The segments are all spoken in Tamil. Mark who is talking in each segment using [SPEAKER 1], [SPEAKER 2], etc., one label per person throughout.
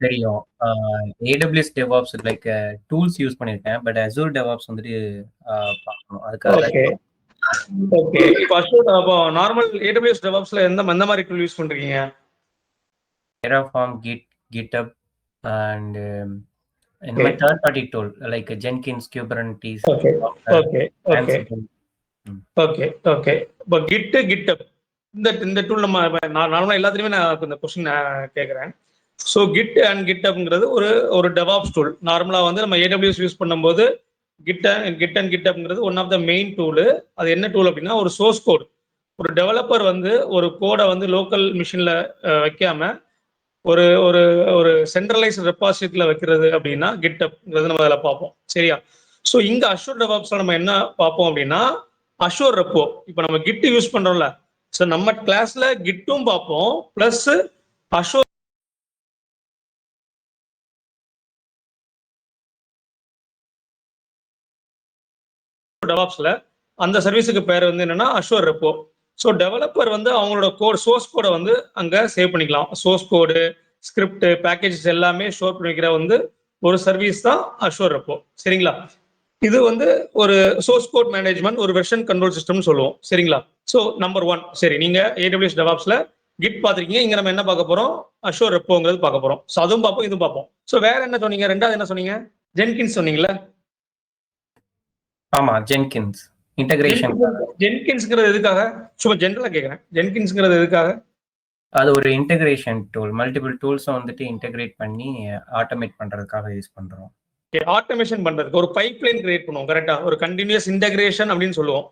[SPEAKER 1] தெரியும். AWS DevOps like tools use பண்ணியிருக்கேன். பட் Azure DevOps வந்துட்டு பார்க்கணும். அதுக்காக தான்
[SPEAKER 2] ஓகே ஓகே. இப்போ அஷூர் அப்போ நார்மல் AWS DevOpsல எந்த மாதிரி டூல் யூஸ் பண்றீங்க?
[SPEAKER 1] Terraform, GitHub and இந்த மாதிரி third party tool like Jenkins, Kubernetes,
[SPEAKER 2] okay okay okay
[SPEAKER 1] Ansible.
[SPEAKER 2] Okay okay. இப்போ GitHub இந்த டூல் நம்ம நார்மலாக எல்லாத்துலேயுமே நான் இந்த கொஸ்டின் கேட்குறேன். ஸோ Git அண்ட் GitHubங்கிறது ஒரு டெவாப்ஸ் டூல். நார்மலாக வந்து நம்ம AWS யூஸ் பண்ணும்போது Git அண்ட் GitHubங்கிறது one of the main tool. அது என்ன டூல் அப்படின்னா ஒரு சோர்ஸ் கோட். ஒரு டெவலப்பர் வந்து ஒரு கோடை வந்து லோக்கல் மிஷினில் வைக்காம ஒரு ஒரு ஒரு சென்ட்ரலைஸ்ட் ரெப்பாசிட்டியில் வைக்கிறது அப்படின்னா GitHubங்கிறது நம்ம அதில் பார்ப்போம். சரியா? ஸோ இங்கே அஷூர் டெவாப்ஸில் நம்ம என்ன பார்ப்போம் அப்படின்னா அஷூர் ரெப்போ. இப்போ நம்ம Git யூஸ் பண்ணுறோம்ல, ஸோ நம்ம கிளாஸ்ல கிட்டும் பார்ப்போம், பிளஸ் அஷூர் டெவாப்ஸ்ல அந்த சர்வீஸுக்கு பேர் வந்து என்னன்னா அஷூர் ரெப்போ. ஸோ டெவலப்பர் வந்து அவங்களோட சோர்ஸ் கோடை வந்து அங்கே சேவ் பண்ணிக்கலாம். சோர்ஸ் கோடு, ஸ்கிரிப்ட், பேக்கேஜஸ் எல்லாமே ஸ்டோர் பண்ணிக்கிற வந்து ஒரு சர்வீஸ் தான் அஷூர் ரெப்போ. சரிங்களா? இது வந்து ஒரு சோர்ஸ் கோட் மேனேஜ்மெண்ட், ஒரு வெர்ஷன் கண்ட்ரோல் சிஸ்டம் சொல்லுவோம். சரிங்களா? So number 1. சரி, நீங்க AWS DevOpsல Git பார்த்துருக்கீங்க. இங்க நம்ம என்ன பார்க்க போறோம்? அஷூர் ரெப்போங்கிறது பார்க்க போறோம். ஸோ அதுவும் பார்ப்போம், இதுவும் பார்ப்போம். ஸோ வேற என்ன சொன்னீங்க? ரெண்டாவது என்ன சொன்னீங்க? ஜென்கின்ஸ் சொன்னீங்களா?
[SPEAKER 1] ஆமா, ஜென்கின்ஸ் இன்டகிரேஷன்.
[SPEAKER 2] ஜென்கின்ஸ்ங்கிறது எதுக்காக? சும்மா ஜென்ரலா கேட்குறேன். ஜென்கின்ஸ்ங்கிறது எதுக்காக?
[SPEAKER 1] அது ஒரு இன்டகிரேஷன் டூல். மல்டிபிள் டூல்ஸை வந்துட்டு இன்டகிரேட் பண்ணி ஆட்டோமேட் பண்றதுக்காக யூஸ் பண்றோம்.
[SPEAKER 2] ஆட்டோமேஷன் பண்றதுக்கு ஒரு பைப்லைன் கிரியேட் பண்ணுவோம். கரெக்டா? ஒரு கண்டினியூஸ் இன்டகிரேஷன் அப்படின்னு சொல்லுவோம்.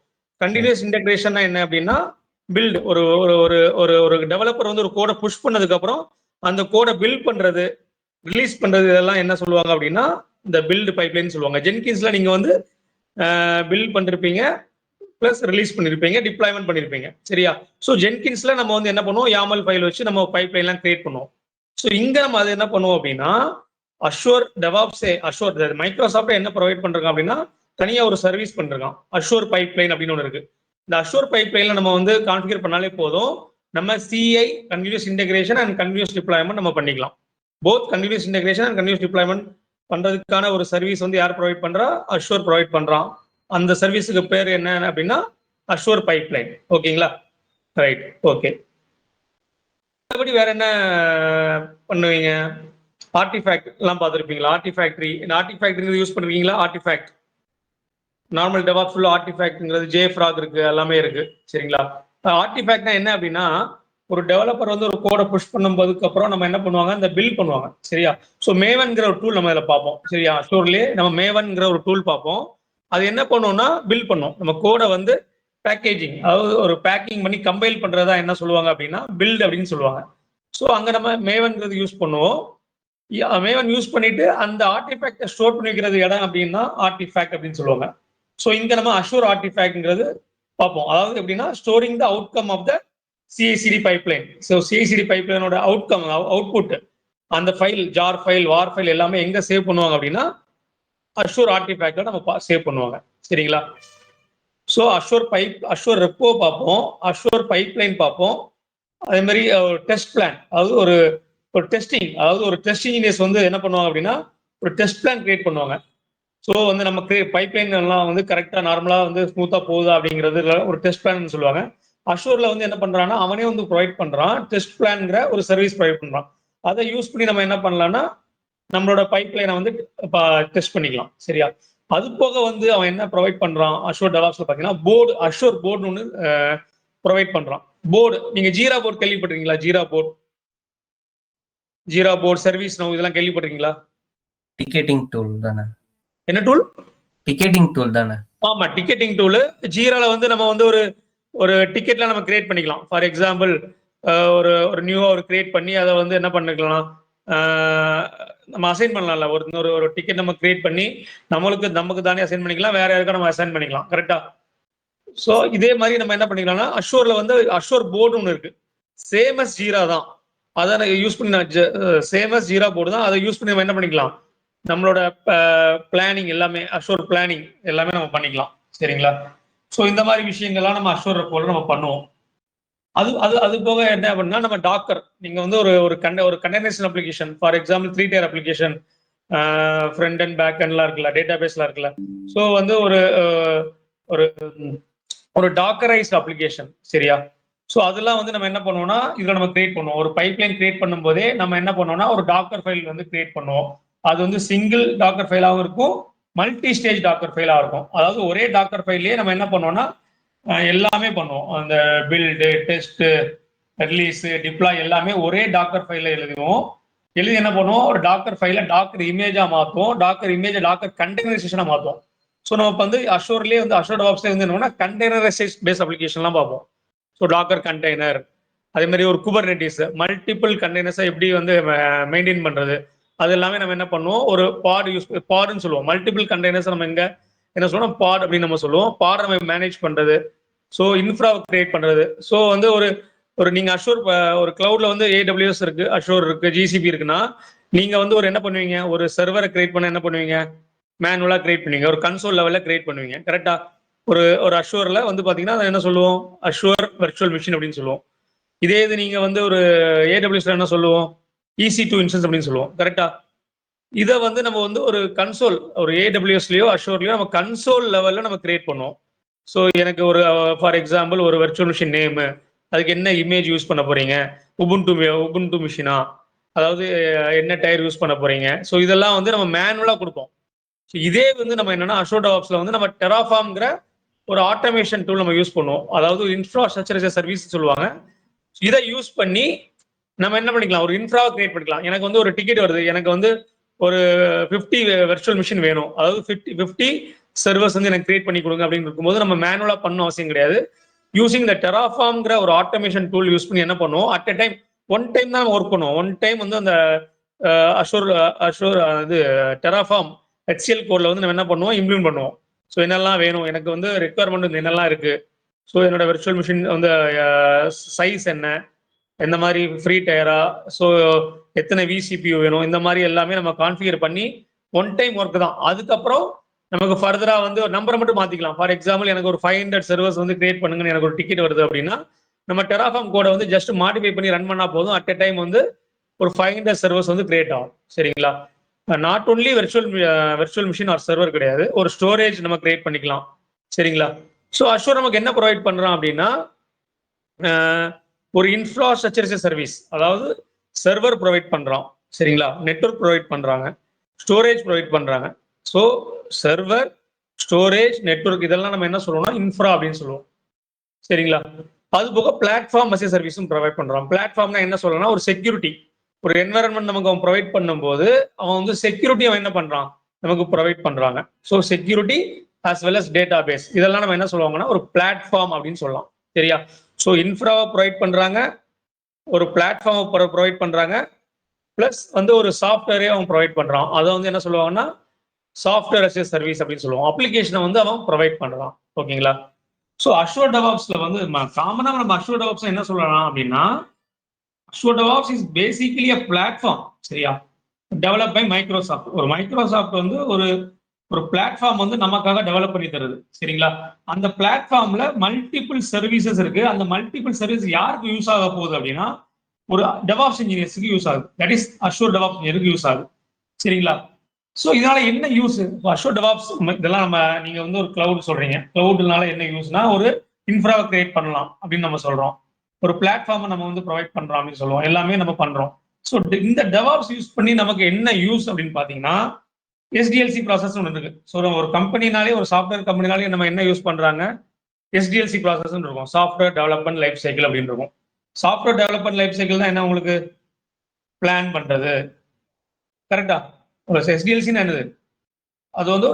[SPEAKER 2] கண்டினியூஸ் இன்டகிரேஷன் என்ன அப்படின்னா பில்ட் ஒரு ஒரு ஒரு ஒரு டெவலப்பர் வந்து ஒரு கோடை புஷ் பண்ணதுக்கு அப்புறம் அந்த கோடை பில்ட் பண்றது, ரிலீஸ் பண்றது, இதெல்லாம் என்ன சொல்லுவாங்க அப்படின்னா இந்த பில்டு பைப்லைன் சொல்லுவாங்க. ஜென்கின்ஸ்ல நீங்க வந்து பில்ட் பண்ணிருப்பீங்க, பிளஸ் ரிலீஸ் பண்ணிருப்பீங்க, டிப்ளாய்மெண்ட் பண்ணிருப்பீங்க. சரியா? ஸோ ஜென்கின்ஸ்ல நம்ம வந்து என்ன பண்ணுவோம்? YAML ஃபைல் வச்சு நம்ம பைப்லைன்லாம் கிரியேட் பண்ணுவோம். ஸோ இங்க நம்ம அது என்ன பண்ணுவோம் அப்படின்னா அஷூர் டெவாப்ஸே அஷூர் மைக்ரோசாஃப்ட் என்ன ப்ரொவைட் பண்றாங்க அப்படின்னா தனியா ஒரு சர்வீஸ் பண்றாங்க. அஷூர் பைப்லைன் அப்படின்னு ஒன்று இருக்கு. இந்த அஷூர் பைப்லைன்ல நம்ம வந்து கான்ஃபிகர் பண்ணாலே போதும், நம்ம CI continuous integration and continuous deployment நம்ம பண்ணிக்கலாம். Both continuous integration and continuous deployment பண்றதுக்கான ஒரு சர்வீஸ் வந்து யார் ப்ரொவைட் பண்றா? அஷூர் ப்ரொவைட் பண்றான். அந்த சர்வீஸுக்கு பேர் என்ன அப்படின்னா அஷூர் பைப்லைன். ஓகேங்களா? ரைட். ஓகே. மற்றபடி வேற என்ன பண்ணுவீங்க? ஆர்டிஃபேக்ட் எல்லாம் பார்த்துருப்பீங்களா? ஆர்டிஃபேக்டரி, இந்த ஆர்டிஃபேக்டரி யூஸ் பண்ணுவீங்களா? ஆர்டிஃபேக்ட் நார்மல் டெவாப்ஸ் ஃபுல்லா ஆர்டிஃபேக்ட்ங்கிறது JFrog இருக்கு, எல்லாமே இருக்கு. சரிங்களா? ஆர்டிஃபேக்ட்னா என்ன அப்படின்னா ஒரு டெவலப்பர் வந்து ஒரு கோடை புஷ் பண்ணும்போதுக்கு அப்புறம் நம்ம என்ன பண்ணுவாங்க? இந்த பில் பண்ணுவாங்க. சரியா? ஸோ மேவன்கிற ஒரு டூல் நம்ம இதில் பார்ப்போம். சரியா? அஷூர்லேயே நம்ம மேவன்கிற ஒரு டூல் பார்ப்போம். அது என்ன பண்ணுவோம்னா பில் பண்ணும். நம்ம கோடை வந்து பேக்கேஜிங், அதாவது ஒரு பேக்கிங் பண்ணி கம்பைல் பண்றதா என்ன சொல்லுவாங்க அப்படின்னா பில்ட் அப்படின்னு சொல்லுவாங்க. ஸோ அங்க நம்ம மேவன்கிறது யூஸ் பண்ணுவோம். மேவன் யூஸ் பண்ணிட்டு அந்த ஆர்டிஃபேக்டை ஸ்டோர் பண்ணி வைக்கிறது இடம் அப்படின்னா ஆர்டிஃபேக்ட் அப்படின்னு சொல்லுவாங்க. ஸோ இங்க நம்ம அஷூர் ஆர்டிஃபேக்ட்ங்கிறது பார்ப்போம். அதாவது எப்படின்னா storing the outcome of the CI/CD pipeline. So CI/CD பைப்லைனோட அவுட்கம், அவுட்புட், அந்த file, jar file, war file எல்லாமே எங்க சேவ் பண்ணுவாங்க அப்படின்னா அஷூர் ஆர்டிஃபேக்ட்ல நம்ம சேவ் பண்ணுவாங்க. சரிங்களா? ஸோ அஷூர் ரெப்போ பார்ப்போம், அஷூர் பைப்லைன் பார்ப்போம். அதே மாதிரி டெஸ்ட் பிளான், அதாவது ஒரு டெஸ்டிங், அதாவது ஒரு டெஸ்ட் இன்ஜினியர்ஸ் வந்து என்ன பண்ணுவாங்க அப்படின்னா ஒரு டெஸ்ட் பிளான் கிரியேட் பண்ணுவாங்க. ஸோ வந்து நமக்கு பைப்லைன் எல்லாம் வந்து கரெக்டாக நார்மலாக வந்து ஸ்மூத்தாக போகுதா அப்படிங்கிறது ஒரு டெஸ்ட் பிளான் சொல்லுவாங்க. அஷூர்ல வந்து என்ன பண்றான்னா அவனே வந்து ப்ரொவைட் பண்றான், டெஸ்ட் பிளான்ங்கிற ஒரு சர்வீஸ் ப்ரொவைட் பண்றான். அதை யூஸ் பண்ணி நம்ம என்ன பண்ணலாம்னா நம்மளோட பைப்லைனை வந்து டெஸ்ட் பண்ணிக்கலாம். சரியா? அது போக வந்து அவன் என்ன ப்ரொவைட் பண்றான் அஷூர் டெவாப்ஸ்ல பார்த்தீங்கன்னா போர்டு, அஷூர் போர்டு ஒன்று ப்ரொவைட் பண்றான். போர்டு, நீங்க ஜீரா போர்டு கேள்விப்பட்டிருக்கீங்களா? ஜீரா போர்டு, சர்வீஸ் நவ், இதெல்லாம் கேள்விப்பட்டிருக்கீங்களா?
[SPEAKER 1] டிக்கெட்டிங் டூல் தானே?
[SPEAKER 2] என்ன டூல்?
[SPEAKER 1] டிக்கெட்டிங் டூல் தானே? ஆமா,
[SPEAKER 2] டிக்கெட்டிங் டூல். ஜீரால வந்து நம்ம வந்து ஒரு டிக்கெட்லாம் நம்ம கிரியேட் பண்ணிக்கலாம். ஃபார் எக்ஸாம்பிள் ஒரு நியூவா ஒரு கிரியேட் பண்ணி அதை வந்து என்ன பண்ணிக்கலாம், நம்ம அசைன் பண்ணலாம்ல. ஒரு டிக்கெட் நம்ம கிரியேட் பண்ணி நமக்கு தானே அசைன் பண்ணிக்கலாம், வேற யாருக்கும் நம்ம அசைன் பண்ணிக்கலாம். கரெக்டா? ஸோ இதே மாதிரி நம்ம என்ன பண்ணிக்கலாம்னா அஷூர்ல வந்து அஷூர் போர்டு ஒன்று இருக்கு. சேமஸ் ஜீரா தான். அதை யூஸ் பண்ணி சேமஸ் ஜீரா போர்டு தான். அதை யூஸ் பண்ணி நம்ம என்ன பண்ணிக்கலாம், நம்மளோட பிளானிங் எல்லாமே, அஷூர் பிளானிங் எல்லாமே நம்ம பண்ணிக்கலாம். சரிங்களா? ஸோ இந்த மாதிரி விஷயங்கள்லாம் நம்ம அஷூர் போல நம்ம பண்ணுவோம். அது அது அது போக என்ன அப்படின்னா நம்ம டாக்கர் நீங்க வந்து ஒரு containerisation application for example 3 tier application front and back அண்ட்லாம் இருக்குல்ல டேட்டா பேஸ்லாம் இருக்குல்ல. ஸோ வந்து ஒரு ஒரு டாக்கரைஸ்ட் அப்ளிகேஷன் சரியா. ஸோ அதெல்லாம் வந்து நம்ம என்ன பண்ணுவோம்னா இதுல நம்ம கிரியேட் பண்ணுவோம். ஒரு பைப்லைன் கிரியேட் பண்ணும்போதே நம்ம என்ன பண்ணுவோம்னா ஒரு டாக்கர் ஃபைல் வந்து கிரியேட் பண்ணுவோம். அது வந்து சிங்கிள் டாக்கர் ஃபைலாகவும் இருக்கும், மல்டி ஸ்டேஜ் டாக்கர் ஃபைலாக இருக்கும். அதாவது ஒரே டாக்கர் ஃபைல்லையே நம்ம என்ன பண்ணுவோம்னா எல்லாமே பண்ணுவோம். அந்த பில்டு, டெஸ்ட், ரிலீஸ், டிப்ளாய் எல்லாமே ஒரே டாக்கர் ஃபைல்ல எழுதுவோம். எழுதி என்ன பண்ணுவோம், ஒரு டாக்கர் ஃபைல டாக்கர் இமேஜா மாற்றுவோம், டாக்கர் இமேஜை டாக்கர் கண்டெய்னரைசேஷனா மாற்றுவோம். ஸோ நம்ம வந்து அஷூர்லேயே வந்து அஷூர் டெவாப்ஸ்லேயே வந்து என்னன்னா கண்டெய்னரைசேஷ் பேஸ் அப்ளிகேஷன்லாம் பார்ப்போம். ஸோ டாக்கர் கண்டெய்னர், அதே மாதிரி ஒரு குபர்நெட்டிஸ் மல்டிபிள் கண்டெய்னர்ஸை எப்படி வந்து மெயின்டைன் பண்றது, அது எல்லாமே நம்ம என்ன பண்ணுவோம், ஒரு பாடுன்னு சொல்லுவோம். மல்டிபிள் கண்டெய்னர்ஸ் நம்ம எங்க என்ன சொல்லுவோம், பாட் அப்படின்னு நம்ம சொல்லுவோம். பாட் நம்ம மேனேஜ் பண்றது, ஸோ இன்ஃப்ராவை கிரியேட் பண்றது. ஸோ வந்து ஒரு ஒரு நீங்க அஷூர் ஒரு கிளவுட்ல வந்து AWS இருக்கு, அஷூர் இருக்கு, ஜிசிபி இருக்குன்னா நீங்க வந்து ஒரு என்ன பண்ணுவீங்க, ஒரு சர்வரை கிரியேட் பண்ண என்ன பண்ணுவீங்க, மேனுவலா கிரியேட் பண்ணுவீங்க, ஒரு கன்சோல் லெவல்ல கிரியேட் பண்ணுவீங்க கரெக்டா. ஒரு ஒரு அஷூர்ல வந்து பாத்தீங்கன்னா அதை என்ன சொல்லுவோம், அஷூர் வெர்ச்சுவல் மிஷின் அப்படின்னு சொல்லுவோம். இதே இது நீங்க வந்து ஒரு AWS என்ன சொல்லுவோம், EC2 இன்ஸ்டன்ஸ் அப்படின்னு சொல்லுவோம் கரெக்டா. இதை வந்து நம்ம வந்து ஒரு கன்சோல் ஒரு AWSலயோ அஷூர்லயோ நம்ம கன்சோல் லெவல்ல நம்ம கிரியேட் பண்ணுவோம். ஸோ எனக்கு ஒரு ஃபார் எக்ஸாம்பிள் ஒரு வெர்ச்சுவல் மிஷின் நேமு, அதுக்கு என்ன இமேஜ் யூஸ் பண்ண போறீங்க, உபுண்டு மிஷினா, அதாவது என்ன டயர் யூஸ் பண்ண போறீங்க. ஸோ இதெல்லாம் வந்து நம்ம மேனுவலா கொடுப்போம். ஸோ இதே வந்து நம்ம என்னன்னா அஷூர் டெவாப்ஸ்ல வந்து நம்ம டெராஃபார்ம்ங்கிற ஒரு ஆட்டோமேஷன் டூல் நம்ம யூஸ் பண்ணுவோம். அதாவது இன்ஃப்ராஸ்ட்ரக்சர் as a சர்வீஸ் சொல்லுவாங்க. இதை யூஸ் பண்ணி நம்ம என்ன பண்ணிக்கலாம், ஒரு இன்ஃப்ராவை கிரியேட் பண்ணிக்கலாம். எனக்கு வந்து ஒரு டிக்கெட் வருது, எனக்கு வந்து ஒரு 50 வெர்ச்சுவல் மிஷின் வேணும், அதாவது 50 சர்வர்ஸ் வந்து எனக்கு கிரியேட் பண்ணி கொடுங்க அப்படின்னு இருக்கும்போது நம்ம மேனுவலா பண்ண அவசியம் கிடையாது. யூசிங் த டெராஃபார்ம்ங்கிற ஒரு ஆட்டோமேஷன் டூல் யூஸ் பண்ணி என்ன பண்ணுவோம், at a time one time தான் ஒர்க் பண்ணுவோம். ஒன் டைம் வந்து அந்த அஷூர் அஷூர் இது டெராஃபார்ம் HCL கோட்ல வந்து நம்ம என்ன பண்ணுவோம், இம்ப்ளிமெண்ட் பண்ணுவோம். ஸோ என்னெல்லாம் வேணும், எனக்கு வந்து ரெக்குவயர்மெண்ட் வந்து என்னெல்லாம் இருக்கு, ஸோ என்னோட வெர்ச்சுவல் மிஷின் வந்து சைஸ் என்ன, எந்த மாதிரி ஃப்ரீ டயரா, ஸோ எத்தனை விசிபியூ வேணும், இந்த மாதிரி எல்லாமே நம்ம கான்ஃபிகர் பண்ணி ஒன் டைம் ஒர்க் தான். அதுக்கப்புறம் நமக்கு ஃபர்தரா வந்து ஒரு நம்பரை மட்டும் மாத்திக்கலாம். ஃபார் எக்ஸாம்பிள் எனக்கு ஒரு 500 சர்வர்ஸ் வந்து கிரியேட் பண்ணுங்கன்னு எனக்கு ஒரு டிக்கெட் வருது அப்படின்னா நம்ம டெராஃபார்ம் கோடை வந்து ஜஸ்ட் மாடிஃபை பண்ணி ரன் பண்ணா போதும். அட் எ டைம் வந்து ஒரு 500 சர்வர்ஸ் வந்து கிரியேட் ஆகும் சரிங்களா. Not only virtual machine or server கிடையாது, ஒரு ஸ்டோரேஜ் நம்ம கிரியேட் பண்ணிக்கலாம் சரிங்களா. ஸோ அஷூர் நமக்கு என்ன ப்ரொவைட் பண்றோம் அப்படின்னா ஒரு இன்ஃப்ராஸ்ட்ரக்சர் சர்வீஸ், அதாவது சர்வர் ப்ரொவைட் பண்றோம் சரிங்களா, நெட்வொர்க் ப்ரொவைட் பண்றாங்க, ஸ்டோரேஜ் ப்ரொவைட் பண்றாங்க. ஸோ சர்வர், ஸ்டோரேஜ், நெட்வொர்க் இதெல்லாம் நம்ம என்ன சொல்லுவோம்னா இன்ஃப்ரா அப்படின்னு சொல்லுவோம் சரிங்களா. அது போக பிளாட்ஃபார்ம் அஸ் எ சர்வீஸும் ப்ரொவைட் பண்றோம். பிளாட்ஃபார்ம்னா என்ன சொல்லணும்னா ஒரு செக்யூரிட்டி, ஒரு என்வரன்மெண்ட் நமக்கு அவன் ப்ரொவைட் பண்ணும்போது அவன் வந்து செக்யூரிட்டி அவன் என்ன பண்றான், நமக்கு ப்ரொவைட் பண்றாங்க. So security as well as data base இதெல்லாம் நம்ம என்ன சொல்லுவாங்கன்னா ஒரு பிளாட்ஃபார்ம் அப்படின்னு சொல்லலாம் சரியா. ஸோ இன்ஃப்ராவை ப்ரொவைட் பண்றாங்க, ஒரு பிளாட்ஃபார்மை ப்ரொவைட் பண்றாங்க, பிளஸ் வந்து ஒரு சாஃப்ட்வேரே அவன் ப்ரொவைட் பண்றான். அதை வந்து என்ன சொல்லுவாங்கன்னா சாஃப்ட்வேர் அஸ் எ சர்வீஸ் அப்படின்னு சொல்லுவோம். அப்ளிகேஷனை வந்து அவன் ப்ரொவைட் பண்றான் ஓகேங்களா. ஸோ அஷூர் டெவாப்ஸ்ல வந்து காமனா நம்ம அஷூர் டெவாப்ஸ் என்ன சொல்லலாம் அப்படின்னா Azure DevOps is basically a platform சரியா, டெவலப் பை மைக்ரோசாஃப்ட். ஒரு மைக்ரோசாஃப்ட் வந்து ஒரு ஒரு பிளாட்ஃபார்ம் வந்து நமக்காக டெவலப் பண்ணி தருது சரிங்களா. அந்த பிளாட்ஃபார்ம்ல மல்டிபிள் சர்வீசஸ் இருக்கு. அந்த மல்டிபிள் சர்வீஸ் யாருக்கு யூஸ் ஆக போகுது அப்படின்னா ஒரு டெவாப்ஸ் இன்ஜினியர்ஸ்க்கு யூஸ் ஆகுது. தட் இஸ் அஷூர் டெவாப்ஸ் இன்ஜினியருக்கு யூஸ் ஆகுது சரிங்களா. ஸோ இதனால என்ன யூஸ், அஷூர் டெவாப்ஸ் இதெல்லாம் நம்ம நீங்க வந்து ஒரு கிளவுட் சொல்றீங்க, கிளவுட்னால என்ன யூஸ்னா ஒரு இன்ஃப்ராவை கிரியேட் பண்ணலாம் அப்படின்னு நம்ம சொல்றோம், ஒரு பிளாட்ஃபார்மை நம்ம வந்து ப்ரொவைட் பண்றோம் அப்படின்னு சொல்லுவோம், எல்லாமே நம்ம பண்றோம். ஸோ இந்த டெவாப்ஸ் யூஸ் பண்ணி நமக்கு என்ன யூஸ் அப்படின்னு பாத்தீங்கன்னா SDLC ப்ராசஸ் ஒன்று இருக்கு. ஸோ ஒரு கம்பெனினாலே ஒரு சாஃப்ட்வேர் கம்பெனினாலே நம்ம என்ன யூஸ் பண்றாங்க, SDLC ப்ராசஸ் இருக்கும், சாஃப்ட்வேர் டெவலப்மெண்ட் லைஃப் சைக்கிள் அப்படின்னு இருக்கும். சாஃப்ட்வேர் டெவலப்மெண்ட் லைஃப் சைக்கிள் தான் என்ன, உங்களுக்கு பிளான் பண்றது கரெக்டா. ஒரு SDLCன்னா என்னது, அது வந்து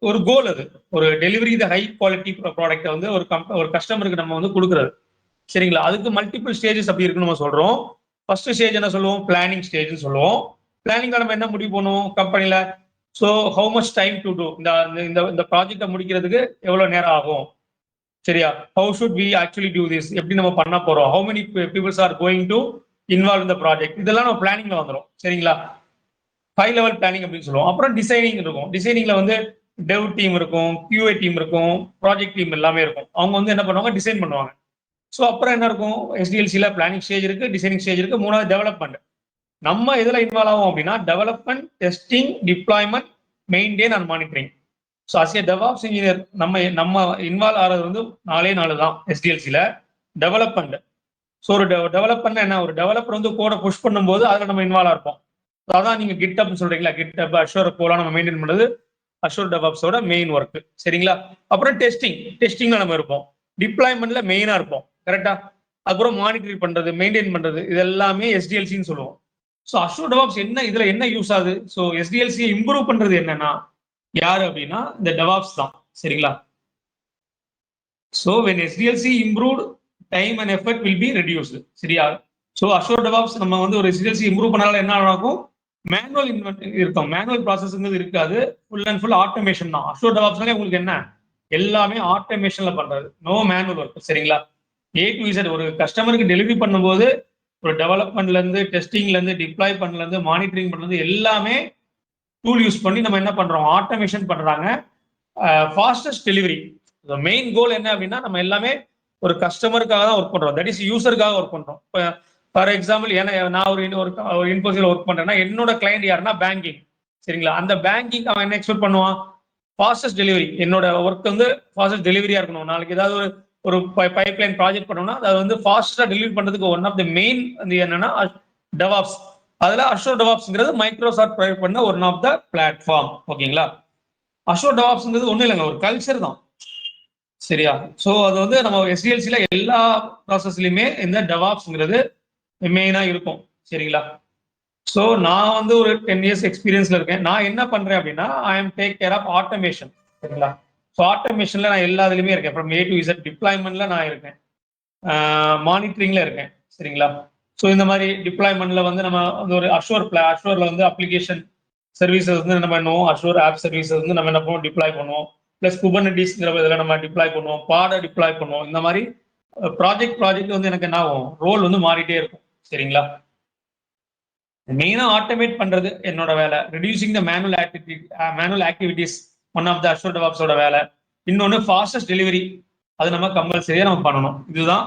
[SPEAKER 2] ஒரு கோல், அது ஒரு டெலிவரி த ஹை குவாலிட்டி ப்ராடக்ட் வந்து ஒரு கஸ்டமருக்கு நம்ம வந்து கொடுக்குறது சரிங்களா. அதுக்கு மல்டிபிள் ஸ்டேஜஸ் அப்படி இருக்குன்னு நம்ம சொல்றோம். ஃபர்ஸ்ட் ஸ்டேஜ் என்ன சொல்லுவோம், பிளானிங் ஸ்டேஜ்னு சொல்லுவோம். பிளானிங்ல நம்ம என்ன முடிவு பண்ணுவோம் கம்பெனில, so how much time to do, இந்த ப்ராஜெக்டை முடிக்கிறதுக்கு எவ்வளவு நேரம் ஆகும் சரியா. How should we actually do this, எப்படி நம்ம பண்ண போறோம், how many peoples are going to involve இந்த ப்ராஜெக்ட், இதெல்லாம் நம்ம பிளானிங்ல வந்துடும் சரிங்களா. ஹை லெவல் பிளானிங் அப்படின்னு சொல்லுவோம். அப்புறம் டிசைனிங் இருக்கும். டிசைனிங்ல வந்து டெவ் டீம் இருக்கும், QA டீம் இருக்கும், ப்ராஜெக்ட் டீம் எல்லாமே இருக்கும். அவங்க வந்து என்ன பண்ணுவாங்க, டிசைன் பண்ணுவாங்க. ஸோ அப்புறம் என்ன இருக்கும், எஸ்டிஎல்சியில் பிளானிங் ஸ்டேஜ் இருக்கு, டிசைனிங் ஸ்டேஜ் இருக்கு, மூணாவது டெவலப்மெண்ட். நம்ம எதுல இன்வால்வ் ஆகும் அப்படின்னா development, testing, deployment, maintain and monitoring. So as a DevOps engineer நம்ம இன்வால்வ் ஆகிறது வந்து 4 தான் எஸ்டிஎல்சியில். டெவலப்மெண்ட். ஸோ ஒரு டெவலப்மெண்ட் என்ன, ஒரு டெவலப்பர் வந்து கோடை புஷ் பண்ணும்போது அதில் நம்ம இன்வால்வ் இருப்போம். அதான் நீங்க கிட்டப்னு சொல்றீங்களா, கிட்டப் அஷூர் கோலாம் நம்ம மெயின்டைன் பண்ணுறது அஷூர் டெவாப்ஸோட மெயின் ஒர்க். சரிங்களா. அப்புறம் டெஸ்டிங்ல நம்ம இருப்போம். டிப்ளாய்மெண்ட்ல மெயினா இருப்போம். கரெக்டா. அப்புறம் மானிட்டரிங் பண்றது, மெயின்டைன் பண்றது, இது எல்லாமே எஸ்டிஎல்சின்னு சொல்லுவோம். ஸோ அஷூர் டெவாப்ஸ் இதுல என்ன யூஸ் ஆகுது, ஸோ எஸ்டிஎல்சியை இம்ப்ரூவ் பண்றது என்னன்னா யாரு அப்படின்னா இந்த டெவாப்ஸ் தான். சரிங்களா. So when SDLC improved, time and effort will be reduced. சரியா. ஸோ அஷூர் டெவாப்ஸ் நம்ம வந்து ஒரு எஸ்டிஎல்சி இம்ப்ரூவ் பண்ணால என்ன ஆகும், மேனுவல் இருக்கும், மேனுவல் ப்ராசஸ்ங்கிறது இருக்காது, ஃபுல் அண்ட் ஃபுல் ஆட்டோமேஷன் தான். அஷூர் டெவாப்ஸ்னாலே உங்களுக்கு என்ன, எல்லாமே ஆட்டோமேஷன்ல பண்றது, நோ மேனுவல் ஒர்க். சரிங்களா. A to Z ஒரு கஸ்டமருக்கு டெலிவரி பண்ணும்போது ஒரு டெவலப்மெண்ட்ல இருந்து, டெஸ்டிங்ல இருந்து, டிப்ளாய் பண்ணல இருந்து, மானிட்டரிங் பண்றது எல்லாமே டூல் யூஸ் பண்ணி நம்ம என்ன பண்றோம், ஆட்டோமேஷன் பண்றாங்க. Fastest delivery. மெயின் கோல் என்ன அப்படின்னா நம்ம எல்லாமே ஒரு கஸ்டமருக்காக தான் ஒர்க் பண்றோம், தட் இஸ் யூசருக்காக ஒர்க் பண்றோம். ஃபார் எக்ஸாம்பிள் நான் ஒரு இன்ஃபோசிஸ்ல ஒர்க் பண்றேன்னா என்னோட கிளைண்ட் யாருன்னா பேங்கிங். சரிங்களா. அந்த பேங்கிங் அவன் என்ன எக்ஸ்பெக்ட் பண்ணுவான், ஃபாஸ்டஸ்ட் டெலிவரி. என்னோட ஒர்க் வந்து ஃபாஸ்டஸ்ட் டெலிவரியா இருக்கணும். நாளைக்கு ஏதாவது ஒரு பைப்லைன் ப்ராஜெக்ட் பண்ணோம்னா அதை வந்து ஃபாஸ்டா டெலிவரி பண்றதுக்கு ஒன் ஆஃப் த மெயின் வந்து என்னன்னா டெவாப்ஸ். அதுல அஷூர் டெவாப்ஸ்ங்கிறது மைக்ரோசாஃப்ட் ப்ரொவைட் பண்ண ஒன் ஆஃப் த பிளாட்ஃபார்ம். ஓகேங்களா. அஷூர் டெவாப்ஸ்ங்கிறது ஒன்றும் இல்லைங்க, ஒரு கல்ச்சர் தான். சரியா. ஸோ அது வந்து நம்ம எஸ்டிஎல்சியில் எல்லா ப்ராசஸ்லையுமே இந்த டெவாப்ஸ்ங்கிறது மெயினாக இருக்கும். சரிங்களா. ஸோ நான் வந்து ஒரு 10 இயர்ஸ் எக்ஸ்பீரியன்ஸ்ல இருக்கேன். நான் என்ன பண்றேன் அப்படின்னா I am take care of automation. சரிங்களா. ஸோ ஆட்டோமேஷன்ல நான் எல்லா இதுலையுமே இருக்கேன். ஃப்ரம் A to Z டிப்ளாய்மெண்ட்ல நான் இருக்கேன், மானிட்டரிங்ல இருக்கேன். சரிங்களா. ஸோ இந்த மாதிரி டிப்ளாய்மெண்ட்ல வந்து நம்ம வந்து ஒரு அஷூர்ல வந்து அப்ளிகேஷன் சர்வீசஸ் வந்து நம்ம பண்ணுவோம், அஷூர் ஆப் சர்வீசஸ் வந்து நம்ம என்ன பண்ணுவோம், டிப்ளாய் பண்ணுவோம். பிளஸ் குபர்னெட்டிஸ்ங்கிற இதில் நம்ம டிப்ளாய் பண்ணுவோம், டிப்ளாய் பண்ணுவோம். இந்த மாதிரி ப்ராஜெக்ட் வந்து எனக்கு என்ன ஆகும், ரோல் வந்து மாறிட்டே இருக்கும். சரிங்களா. மெயினா ஆட்டோமேட் பண்றது என்னோட வேலை. Reducing the manual activities one of the Azure டெவாப்ஸோட வேலை. இன்னொன்னு ஃபாஸ்டஸ்ட் டெலிவரி, அது நம்ம கம்பல்சரியா நம்ம பண்ணணும். இதுதான்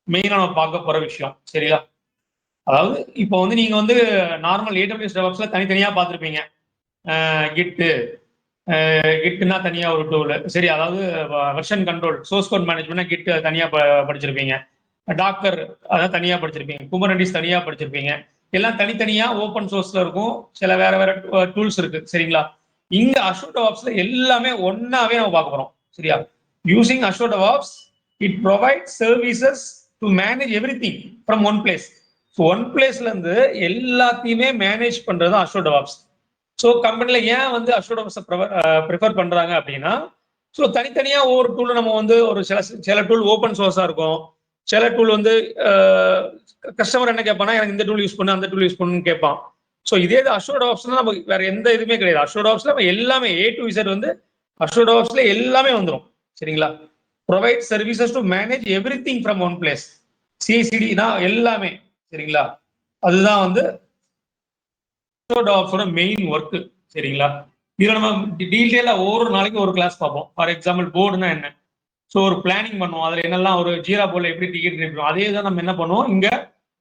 [SPEAKER 2] மெயினா நம்ம பார்க்க போற விஷயம். சரியா. அதாவது இப்போ வந்து நீங்க வந்து நார்மல் AWS டெவாப்ஸ்ல தனித்தனியா பார்த்துருப்பீங்க. கிட்டு கிட்னா தனியா ஒரு டூல். சரி. அதாவது version control, source code management git தனியா படிச்சிருப்பீங்க. டாக்கர் அதான் தனியா படிச்சிருப்பீங்க. குபர்னெட்டிஸ் தனியா படிச்சிருப்பீங்க. எல்லாம் தனித்தனியா ஓப்பன் சோர்ஸ்ல இருக்கும். சில வேற வேற டூல்ஸ் இருக்கு. சரிங்களா. இங்க அஷூர் டெவாப்ஸ்ல எல்லாமே ஒன்னாவே நம்ம பார்க்க போறோம். சரியா. Using Azure DevOps it provide services to manage every thing from one place. One பிளேஸ்ல இருந்து எல்லாத்தையுமே மேனேஜ் பண்றது அஷூர் டெவாப்ஸ். ஸோ கம்பெனில ஏன் வந்து அஷூர் டெவாப்ஸ் ப்ரிஃபர் பண்றாங்க அப்படின்னா, ஸோ தனித்தனியா ஒவ்வொரு டூலும் நம்ம வந்து ஒரு சில டூல் ஓப்பன் சோர்ஸா இருக்கும். சில டூல் வந்து கஸ்டமர் என்ன கேட்பானா, எனக்கு இந்த டூல் யூஸ் பண்ணு, அந்த டூல் யூஸ் பண்ணுன்னு கேட்பான். ஸோ இதே அஷூர் டெவாப்ஸ்னா நம்ம வேற எந்த இதுவுமே கிடையாது. அஷூர் டெவாப்ஸ்ல நம்ம எல்லாமே A to Z வந்து அஷூர் டெவாப்ஸ்ல எல்லாமே வந்துடும். சரிங்களா. Provide services to manage every thing from one place. CICD எல்லாமே. சரிங்களா. அதுதான் வந்து அஷூர் டெவாப்ஸோட மெயின் ஒர்க். சரிங்களா. இதுல நம்ம டீட்டெயிலா ஒவ்வொரு நாளைக்கு ஒரு கிளாஸ் பார்ப்போம். ஃபார் எக்ஸாம்பிள் போர்டுனா என்ன, ஸோ ஒரு பிளானிங் பண்ணுவோம். அதுல என்னெல்லாம் ஒரு ஜீரா போர்டில் எப்படி டிக்கெட் எடுக்கிறோம், அதே தான் நம்ம என்ன பண்ணுவோம் இங்க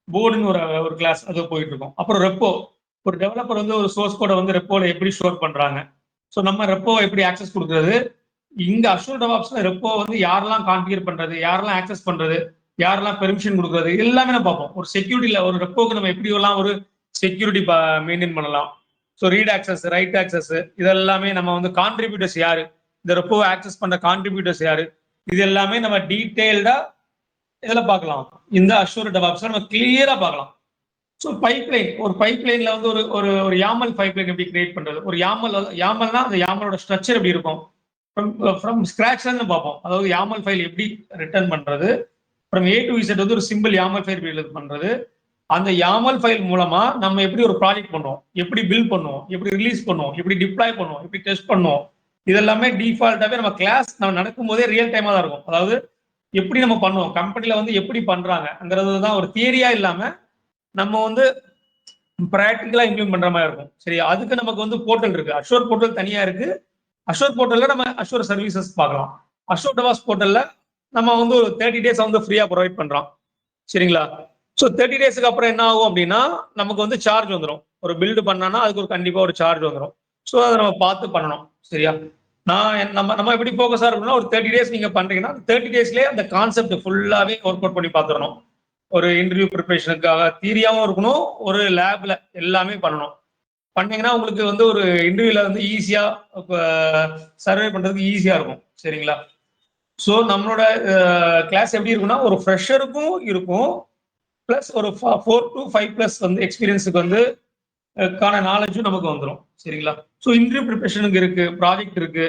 [SPEAKER 2] போர்டுன்னு ஒரு கிளாஸ் அது போயிட்டு இருக்கோம். அப்புறம் ரெப்போ, ஒரு டெவலப்பர் வந்து ஒரு சோர்ஸ் கோடை வந்து ரெப்போல எப்படி ஸ்டோர் பண்றாங்க, ஸோ நம்ம ரெப்போவை எப்படி ஆக்சஸ் கொடுக்குறது. இங்க அஷூர் டெவாப்ஸ்ல ரெப்போ வந்து யாரெல்லாம் கான்ஃபிகர் பண்றது, யாரெல்லாம் ஆக்சஸ் பண்றது, யாரெல்லாம் பெர்மிஷன் கொடுக்குறது, எல்லாமே நம்ம பார்ப்போம். ஒரு செக்யூரிட்டியில ஒரு ரெப்போக்கு நம்ம எப்படி எல்லாம் ஒரு செக்யூரிட்டி மெயின்டைன் பண்ணலாம். So read access, right access, இதெல்லாமே நம்ம வந்து கான்ட்ரிபியூட்டர்ஸ் யாரு, இந்த ரெப்போவை ஆக்சஸ் பண்ற கான்ட்ரிபியூட்டர்ஸ் யாரு, இது எல்லாமே நம்ம டீடைல்டா இதுல பார்க்கலாம். இந்த அஷூர் டெவாப்ஸ்ல நம்ம கிளியரா பார்க்கலாம். ஸோ பைப்லைன், ஒரு பைப்லைன்ல வந்து ஒரு ஒரு யாமல் பைப்லைன் எப்படி கிரியேட் பண்றது, ஒரு யாமல்னா அந்த யாமலோட ஸ்ட்ரக்சர் எப்படி இருக்கும், ஃப்ரம் ஸ்கிராச்ல இருந்து பார்ப்போம். அதாவது யாமல் ஃபைல் எப்படி ரிட்டர்ன் பண்றது, ஃப்ரம் A to Z வந்து ஒரு சிம்பிள் யாமல் ஃபைல் எப்படி பண்றது, அந்த யாமல் ஃபைல் மூலமா நம்ம எப்படி ஒரு ப்ராஜெக்ட் பண்ணுவோம், எப்படி பில்ட் பண்ணுவோம், எப்படி ரிலீஸ் பண்ணுவோம், எப்படி டிப்ளாய் பண்ணுவோம், எப்படி டெஸ்ட் பண்ணுவோம், இதெல்லாமே டிஃபால்ட்டாவே நம்ம கிளாஸ் நம்ம நடக்கும் போதே ரியல் டைமா தான் இருக்கும். அதாவது எப்படி நம்ம பண்ணுவோம், கம்பெனில வந்து எப்படி பண்றாங்கிறது தான் ஒரு தியரியா இல்லாம நம்ம வந்து பிராக்டிகலா இம்ப்ளிமெண்ட் பண்ற மாதிரி இருக்கும். சரி. அதுக்கு நமக்கு வந்து போர்ட்டல் இருக்கு. அஷூர் போர்ட்டல் தனியா இருக்கு. அஷூர் போர்ட்டல்ல நம்ம அஷூர் சர்வீசஸ் பார்க்கலாம். அஷூர் டெவாப்ஸ் போர்ட்டல்ல நம்ம வந்து ஒரு 30 டேஸ் வந்து ஃப்ரீயா ப்ரொவைட் பண்றோம். சரிங்களா? ஸோ 30 டேஸ்க்கு அப்புறம் என்ன ஆகும் அப்படின்னா, நமக்கு வந்து சார்ஜ் வந்துரும். ஒரு பில்டு பண்ணோம்னா, அதுக்கு ஒரு கண்டிப்பா ஒரு சார்ஜ் வந்துரும். ஸோ அத நம்ம பார்த்து பண்ணணும். சரியா? நம்ம நம்ம எப்படி ஃபோக்கஸா இருக்கணும்னா, ஒரு 30 டேஸ் நீங்க பண்றீங்கன்னா, 30 டேஸ்லயே அந்த கான்செப்ட் ஃபுல்லாவே ஒர்க் அவுட் பண்ணி பார்த்துறணும். ஒரு இன்டர்வியூ ப்ரிப்பரேஷனுக்காக தியரியாவும் இருக்கணும், ஒரு லேப்ல எல்லாமே பண்ணணும். பண்ணீங்கன்னா உங்களுக்கு வந்து ஒரு இன்டர்வியூல வந்து ஈஸியா சர்வே பண்றதுக்கு ஈஸியா இருக்கும். சரிங்களா? ஸோ நம்மளோட கிளாஸ் எப்படி இருக்கும்னா, ஒரு ஃப்ரெஷருக்கும் இருக்கும். பிளஸ் ஒரு 4 to 5 பிளஸ் வந்து எக்ஸ்பீரியன்ஸுக்கு வந்து கான நாலேஜும் நமக்கு வந்துரும். சரிங்களா? ஸோ இன்டர்வியூ ப்ரிப்பரேஷனுக்கு இருக்கு, ப்ராஜெக்ட் இருக்கு.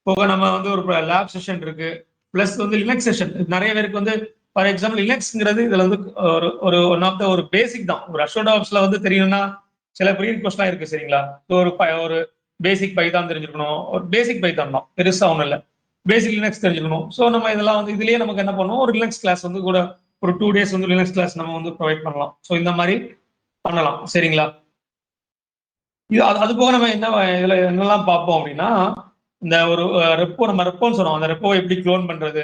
[SPEAKER 2] போக நம்ம வந்து ஒரு லேப் செஷன் இருக்கு. பிளஸ் வந்து லினக்ஸ் செஷன். நெறைய பேருக்கு வந்து ஃபார் எக்ஸாம்பிள் லினக்ஸ்ங்கிறது இதுல வந்து ஒரு ஒரு ஒன் ஆஃப் த ஒரு பேசிக் தான். ஒரு அஷ்யூர்ட் ஆப்ஸ்ல வந்து தெரியணும்னா சில ப்ரீ ரிக்வெஸ்ட்லாம் இருக்கு சரிங்களா? ஒரு பேசிக் பைதான் தெரிஞ்சிருக்கணும். ஒரு பேசிக் பைதான் தான். பெருசா ஒண்ணும் இல்ல. பேசிக் லினக்ஸ் தெரிஞ்சுக்கணும். ஸோ நம்ம இதெல்லாம் வந்து இதுலயே நமக்கு என்ன பண்ணுவோம், ஒரு லினக்ஸ் கிளாஸ் வந்து கூட ஒரு 2 டேஸ் வந்து லினக்ஸ் கிளாஸ் நம்ம வந்து ப்ரொவைட் பண்ணலாம். ஸோ இந்த மாரி பண்ணலாம். சரிங்களா? இது அது அது போக நம்ம என்ன இதுல என்னெல்லாம் பார்ப்போம் அப்படின்னா, இந்த ஒரு நம்ம ரெப்போன்னு சொல்றோம். அந்த ரெப்போவை எப்படி குளோன் பண்றது?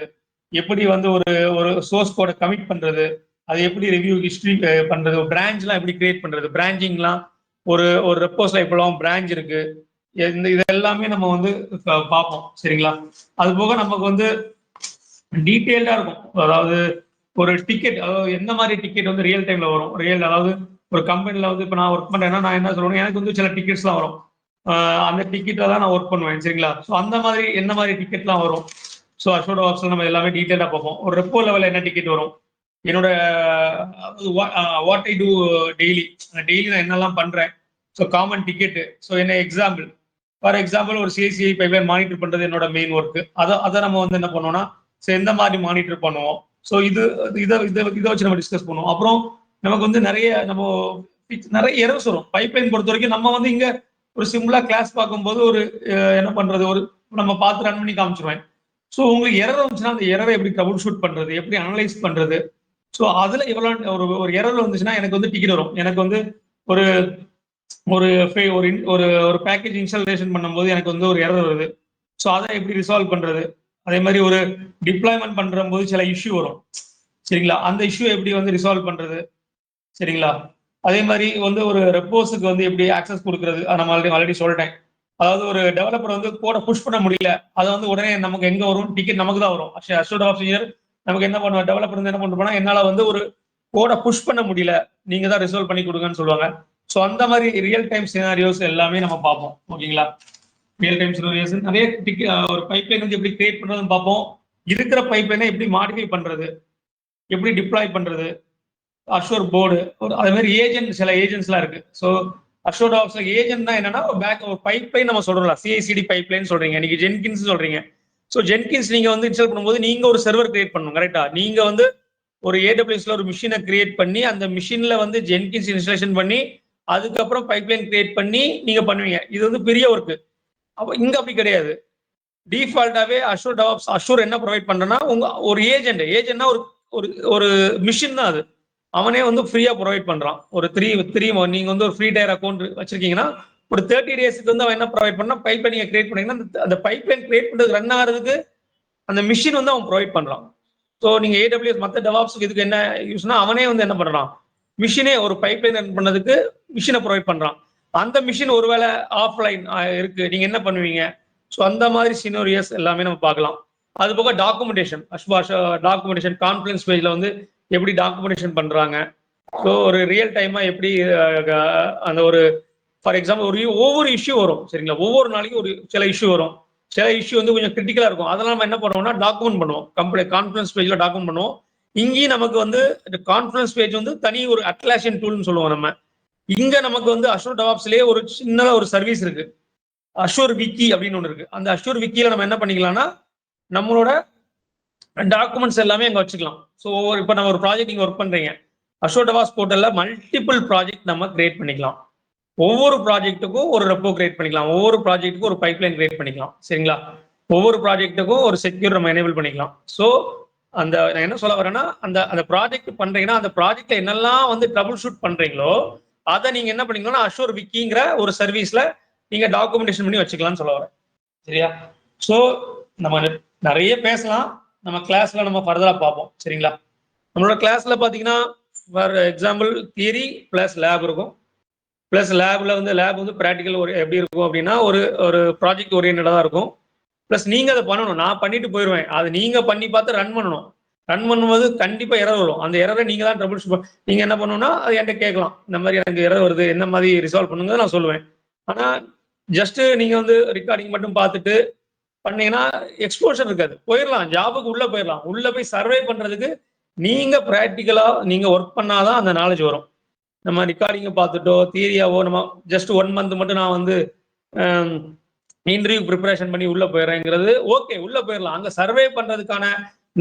[SPEAKER 2] எப்படி வந்து ஒரு ஒரு சோர்ஸ் கோட கமிட் பண்றது? அது எப்படி ரிவ்யூ ஹிஸ்டரி பண்றது? பிரான்ச்லாம் எப்படி கிரியேட் பண்றது? பிரான்ச்சிங்லாம் ஒரு ஒரு ரெப்போஸ்ல இப்பலாம் பிரான்ச் இருக்கு. இது எல்லாமே நம்ம வந்து பார்ப்போம். சரிங்களா? அது போக நமக்கு வந்து டீட்டெயில்டா இருக்கும். அதாவது ஒரு டிக்கெட் அதாவது எந்த மாதிரி டிக்கெட் வந்து ரியல் டைம்ல வரும். அதாவது ஒரு கம்பெனில வந்து இப்ப நான் ஒர்க் பண்றேன்னா, நான் என்ன சொல்லுவேன்னா, எனக்கு வந்து சில டிக்கெட்ஸ்லாம் வரும். அந்த டிக்கெட்ல தான் நான் ஒர்க் பண்ணுவேன். சரிங்களா? ஸோ அந்த மாதிரி என்ன மாதிரி டிக்கெட்லாம் வரும். ஸோ அஷோர்ட் ஆப்ஸ்ல நம்ம எல்லாமே டீட்டெயிலா பார்ப்போம். ஒரு ரெப்போ லெவல்ல என்ன டிக்கெட் வரும். என்னோட what I do daily daily நான் என்னெல்லாம் பண்றேன். So common ticket. ஸோ என்ன எக்ஸாம்பிள் ஃபார் எக்ஸாம்பிள் ஒரு சிஐசிஐ பைப்லைன் மானிட்டர் பண்றது என்னோட மெயின் ஒர்க். அதை நம்ம வந்து என்ன பண்ணுவோம்னா, ஸோ எந்த மாதிரி மானிட்டர் பண்ணுவோம். ஸோ இதை இதை இதை வச்சு நம்ம டிஸ்கஸ் பண்ணுவோம். அப்புறம் நமக்கு வந்து நிறைய எரர்ஸ் வரும். பைப்லைன் பொறுத்த வரைக்கும் நம்ம வந்து இங்க ஒரு சிம்பிளா கிளாஸ் பார்க்கும்போது ஒரு என்ன பண்றது ஒரு நம்ம பார்த்து ரன் பண்ணி காமிச்சிருவேன். ஸோ உங்களுக்கு எரர் வந்துச்சுன்னா அந்த எரரை எப்படி ட்ரபிள் ஷூட் பண்றது, எப்படி அனலைஸ் பண்றது. ஸோ அதுல எவ்வளவு ஒரு எரர் வந்துச்சுன்னா எனக்கு வந்து டிக்கெட் வரும். எனக்கு வந்து ஒரு ஒரு ஒரு ஒரு பேக்கேஜ் இன்ஸ்டாலேஷன் பண்ணும்போது எனக்கு வந்து ஒரு எரர் வருது. ஸோ அதை எப்படி ரிசால்வ் பண்றது. அதே மாதிரி ஒரு டிப்ளாய்மெண்ட் பண்ற போது சில இஷ்யூ வரும். சரிங்களா? அந்த இஷ்யூ எப்படி வந்து ரிசால்வ் பண்றது. சரிங்களா? அதே மாதிரி வந்து ஒரு ரெப்போஸுக்கு வந்து எப்படி ஆக்சஸ் கொடுக்கறது. நம்ம ஆல்ரெடி சொல்லிட்டேன். அதாவது ஒரு டெவலப்பர் வந்து கோட புஷ் பண்ண முடியல. அதை வந்து உடனே நமக்கு எங்க வரும், டிக்கெட் நமக்கு தான் வரும். அஷ்யூர்ட் ஆஃப் இயர் நமக்கு என்ன பண்ணுவோம், டெவலப்பர் வந்து என்ன பண்ணுவோம்னா, என்னால வந்து ஒரு கோட புஷ் பண்ண முடியல, நீங்க தான் ரிசால்வ் பண்ணி கொடுங்கன்னு சொல்லுவாங்க. ஸோ அந்த மாதிரி ரியல் டைம் சினாரியோஸ் எல்லாமே நம்ம பார்ப்போம். ஓகேங்களா? ரியல் டைம் சினாரியோஸ் நிறைய ஒரு பைப்லைன் வந்து எப்படி கிரியேட் பண்றதுன்னு பார்ப்போம். இருக்கிற பைப்லைனை எப்படி மாடிஃபை பண்றது, எப்படி டிப்ளாய் பண்றது. அஷூர் போர்டு அதே மாதிரி ஏஜென்ட் சில ஏஜென்ட்ஸ்லாம் இருக்கு. ஸோ அஷூர்ட் ஆப்ஸ்ல ஏஜென்ட்னா என்னன்னா ஒரு பைப்லைன் நம்ம சொல்றோம்ல, சிஐசிடி பைப்லைன் சொல்றீங்க, நீங்க ஜென்கின்ஸ் சொல்றீங்க. ஸோ ஜென்கின்ஸ் நீங்க வந்து இன்ஸ்டால் பண்ணும்போது நீங்க ஒரு சர்வர் கிரியேட் பண்ணணும். கரெக்டா? நீங்க வந்து ஒரு ஏடபிள்யூஎஸ்ல ஒரு மிஷினை கிரியேட் பண்ணி அந்த மிஷின்ல வந்து ஜென்கின்ஸ் இன்ஸ்டாலேஷன் பண்ணி அதுக்கப்புறம் பைப்லைன் கிரியேட் பண்ணி நீங்க பண்ணுவீங்க. இது வந்து பெரிய ஒர்க். அப்போ இங்க அப்படி கிடையாது. டிஃபால்ட்டாவே அஷூர் டெவாப்ஸ் அஷூர் என்ன ப்ரொவைட் பண்றேன்னா உங்க ஒரு ஏஜென்ட்னா ஒரு ஒரு ஒரு மிஷின் தான் அது. அவனே வந்து ஃப்ரீயா ப்ரொவைட் பண்றான். ஒரு த்ரீ நீங்க வந்து ஒரு ஃப்ரீ டயர் அக்கௌண்ட் வச்சிருக்கீங்கன்னா ஒரு 30 டேஸ்க்கு வந்து அவன் என்ன ப்ரொவைட் பண்ணா பைப்லைன் நீங்க கிரியேட் பண்ணீங்கன்னா அந்த பைப்லைன் கிரியேட் பண்றது ரன் ஆகிறதுக்கு அந்த மிஷின் வந்து அவன் ப்ரொவைட் பண்றான். ஸோ நீங்க ஏடபிள்யூஎஸ் மற்ற டெவாப்ஸ்க்கு இதுக்கு என்ன யூஸ்னா அவனே வந்து என்ன பண்றான், மிஷினே ஒரு பைப்லைன் ரன் பண்ணதுக்கு மிஷினை ப்ரொவைட் பண்றான். அந்த மிஷின் ஒருவேளை ஆஃப்லைன் இருக்கு, நீங்க என்ன பண்ணுவீங்க. ஸோ அந்த மாதிரி சினோரியஸ் எல்லாமே நம்ம பார்க்கலாம். அது போக டாக்குமெண்டேஷன் டாக்குமெண்டேஷன் கான்ஃபரன்ஸ் பேஜ்ல வந்து எப்படி டாக்குமெண்டேஷன் பண்றாங்க. ஸோ ஒரு ரியல் டைமா எப்படி அந்த ஒரு ஃபார் எக்ஸாம்பிள் ஒவ்வொரு இஷ்யூ வரும். சரிங்களா? ஒவ்வொரு நாளைக்கும் ஒரு சில இஷ்யூ வரும். சில இஷ்யூ வந்து கொஞ்சம் கிரிட்டிக்கலா இருக்கும். அதெல்லாம் நம்ம என்ன பண்ணுவோம்னா டாக்குமெண்ட் பண்ணுவோம். கான்ஃபரன்ஸ் பேஜ்ல டாக்குமெண்ட் பண்ணுவோம். இங்கேயும் நமக்கு வந்து கான்ஃபரன்ஸ் பேஜ் வந்து தனி ஒரு அட்லாஷன் டூல்னு சொல்லுவோம் நம்ம. இங்க நமக்கு வந்து அஷூர் டெவாப்ஸ்லயே ஒரு சின்னதா ஒரு சர்வீஸ் இருக்கு. அஷூர் விக்கி அப்படின்னு ஒன்று இருக்கு. அந்த அஷூர் விக்கியில நம்ம என்ன பண்ணிக்கலாம்னா நம்மளோட டாக்குமெண்ட்ஸ் எல்லாமே அங்க வச்சுக்கலாம். ஸோ இப்போ நம்ம ஒரு ப்ராஜெக்ட் நீங்க ஒர்க் பண்றீங்க. அஷூர் டெவாப்ஸ் போர்ட்டல்ல மல்டிபிள் ப்ராஜெக்ட் நம்ம கிரியேட் பண்ணிக்கலாம். ஒவ்வொரு ப்ராஜெக்ட்டுக்கும் ஒரு ரெப்போ கிரியேட் பண்ணிக்கலாம். ஒவ்வொரு ப்ராஜெக்ட்டுக்கும் ஒரு பைப்லைன் கிரியேட் பண்ணிக்கலாம். சரிங்களா? ஒவ்வொரு ப்ராஜெக்ட்டுக்கும் ஒரு செக்யூர் நம்ம எனேபிள் பண்ணிக்கலாம். ஸோ நான் என்ன சொல்ல வரேன்னா அந்த அந்த ப்ராஜெக்ட் பண்றீங்கன்னா அந்த ப்ராஜெக்ட்ல என்னெல்லாம் வந்து ட்ரபிள் ஷூட் பண்றீங்களோ அதை நீங்க என்ன பண்ணீங்கன்னா அஷூர் விக்கிங்கிற ஒரு சர்வீஸ்ல நீங்க டாக்குமெண்டேஷன் பண்ணி வச்சுக்கலாம்னு சொல்ல வரேன். சரியா? ஸோ நம்ம நிறைய பேசலாம். நம்ம கிளாஸ்ல நம்ம ஃபர்தரா பார்ப்போம். சரிங்களா? நம்மளோட கிளாஸ்ல பார்த்தீங்கன்னா, for example theory plus lab இருக்கும். பிளஸ் லேப்ல வந்து லேப் வந்து பிராக்டிகல் ஒரு எப்படி இருக்கும் அப்படின்னா, ஒரு ஒரு ப்ராஜெக்ட் ஓரியன்டடா தான் இருக்கும். பிளஸ் நீங்க அத பண்ணணும். நான் பண்ணிட்டு போயிருவேன். அது நீங்க பண்ணி பார்த்து ரன் பண்ணணும். ரன் பண்ணும்போது கண்டிப்பா எரர் வரும். அந்த எரர நீங்க தான் ட்ரபிள் ஷூட் நீங்க என்ன பண்ணணும்னா, அது என்ட்ட கேட்கலாம். இந்த மாரி எனக்கு எரர் வருது. என்ன மாரி ரிசால்வ் பண்ணுங்க நான் சொல்லுவேன். ஆனா, ஜஸ்ட் நீங்க வந்து ரெக்கார்டிங் மட்டும் பார்த்துட்டு பண்ணீங்கன்னா, எக்ஸ்போஷர் இருக்காது. போயிரலாம். ஜாப்க்கு உள்ள போயிரலாம். உள்ள போய் சர்வே பண்றதுக்கு நீங்க பிராக்டிகலா நீங்க ஒர்க் பண்ணா தான் அந்த நாலேட்ஜ் வரும். நம்ம ரெக்கார்டிங்க பார்த்துட்டோ, தியரியாவோ நம்ம ஜஸ்ட் 1 மந்த் மட்டும் நான் வந்து அ இன்டர்வியூ பிரிப்பரேஷன் பண்ணி உள்ள போயிடுறேங்கிறது ஓகே. உள்ள போயிரலாம். அங்க சர்வே பண்றதுக்கான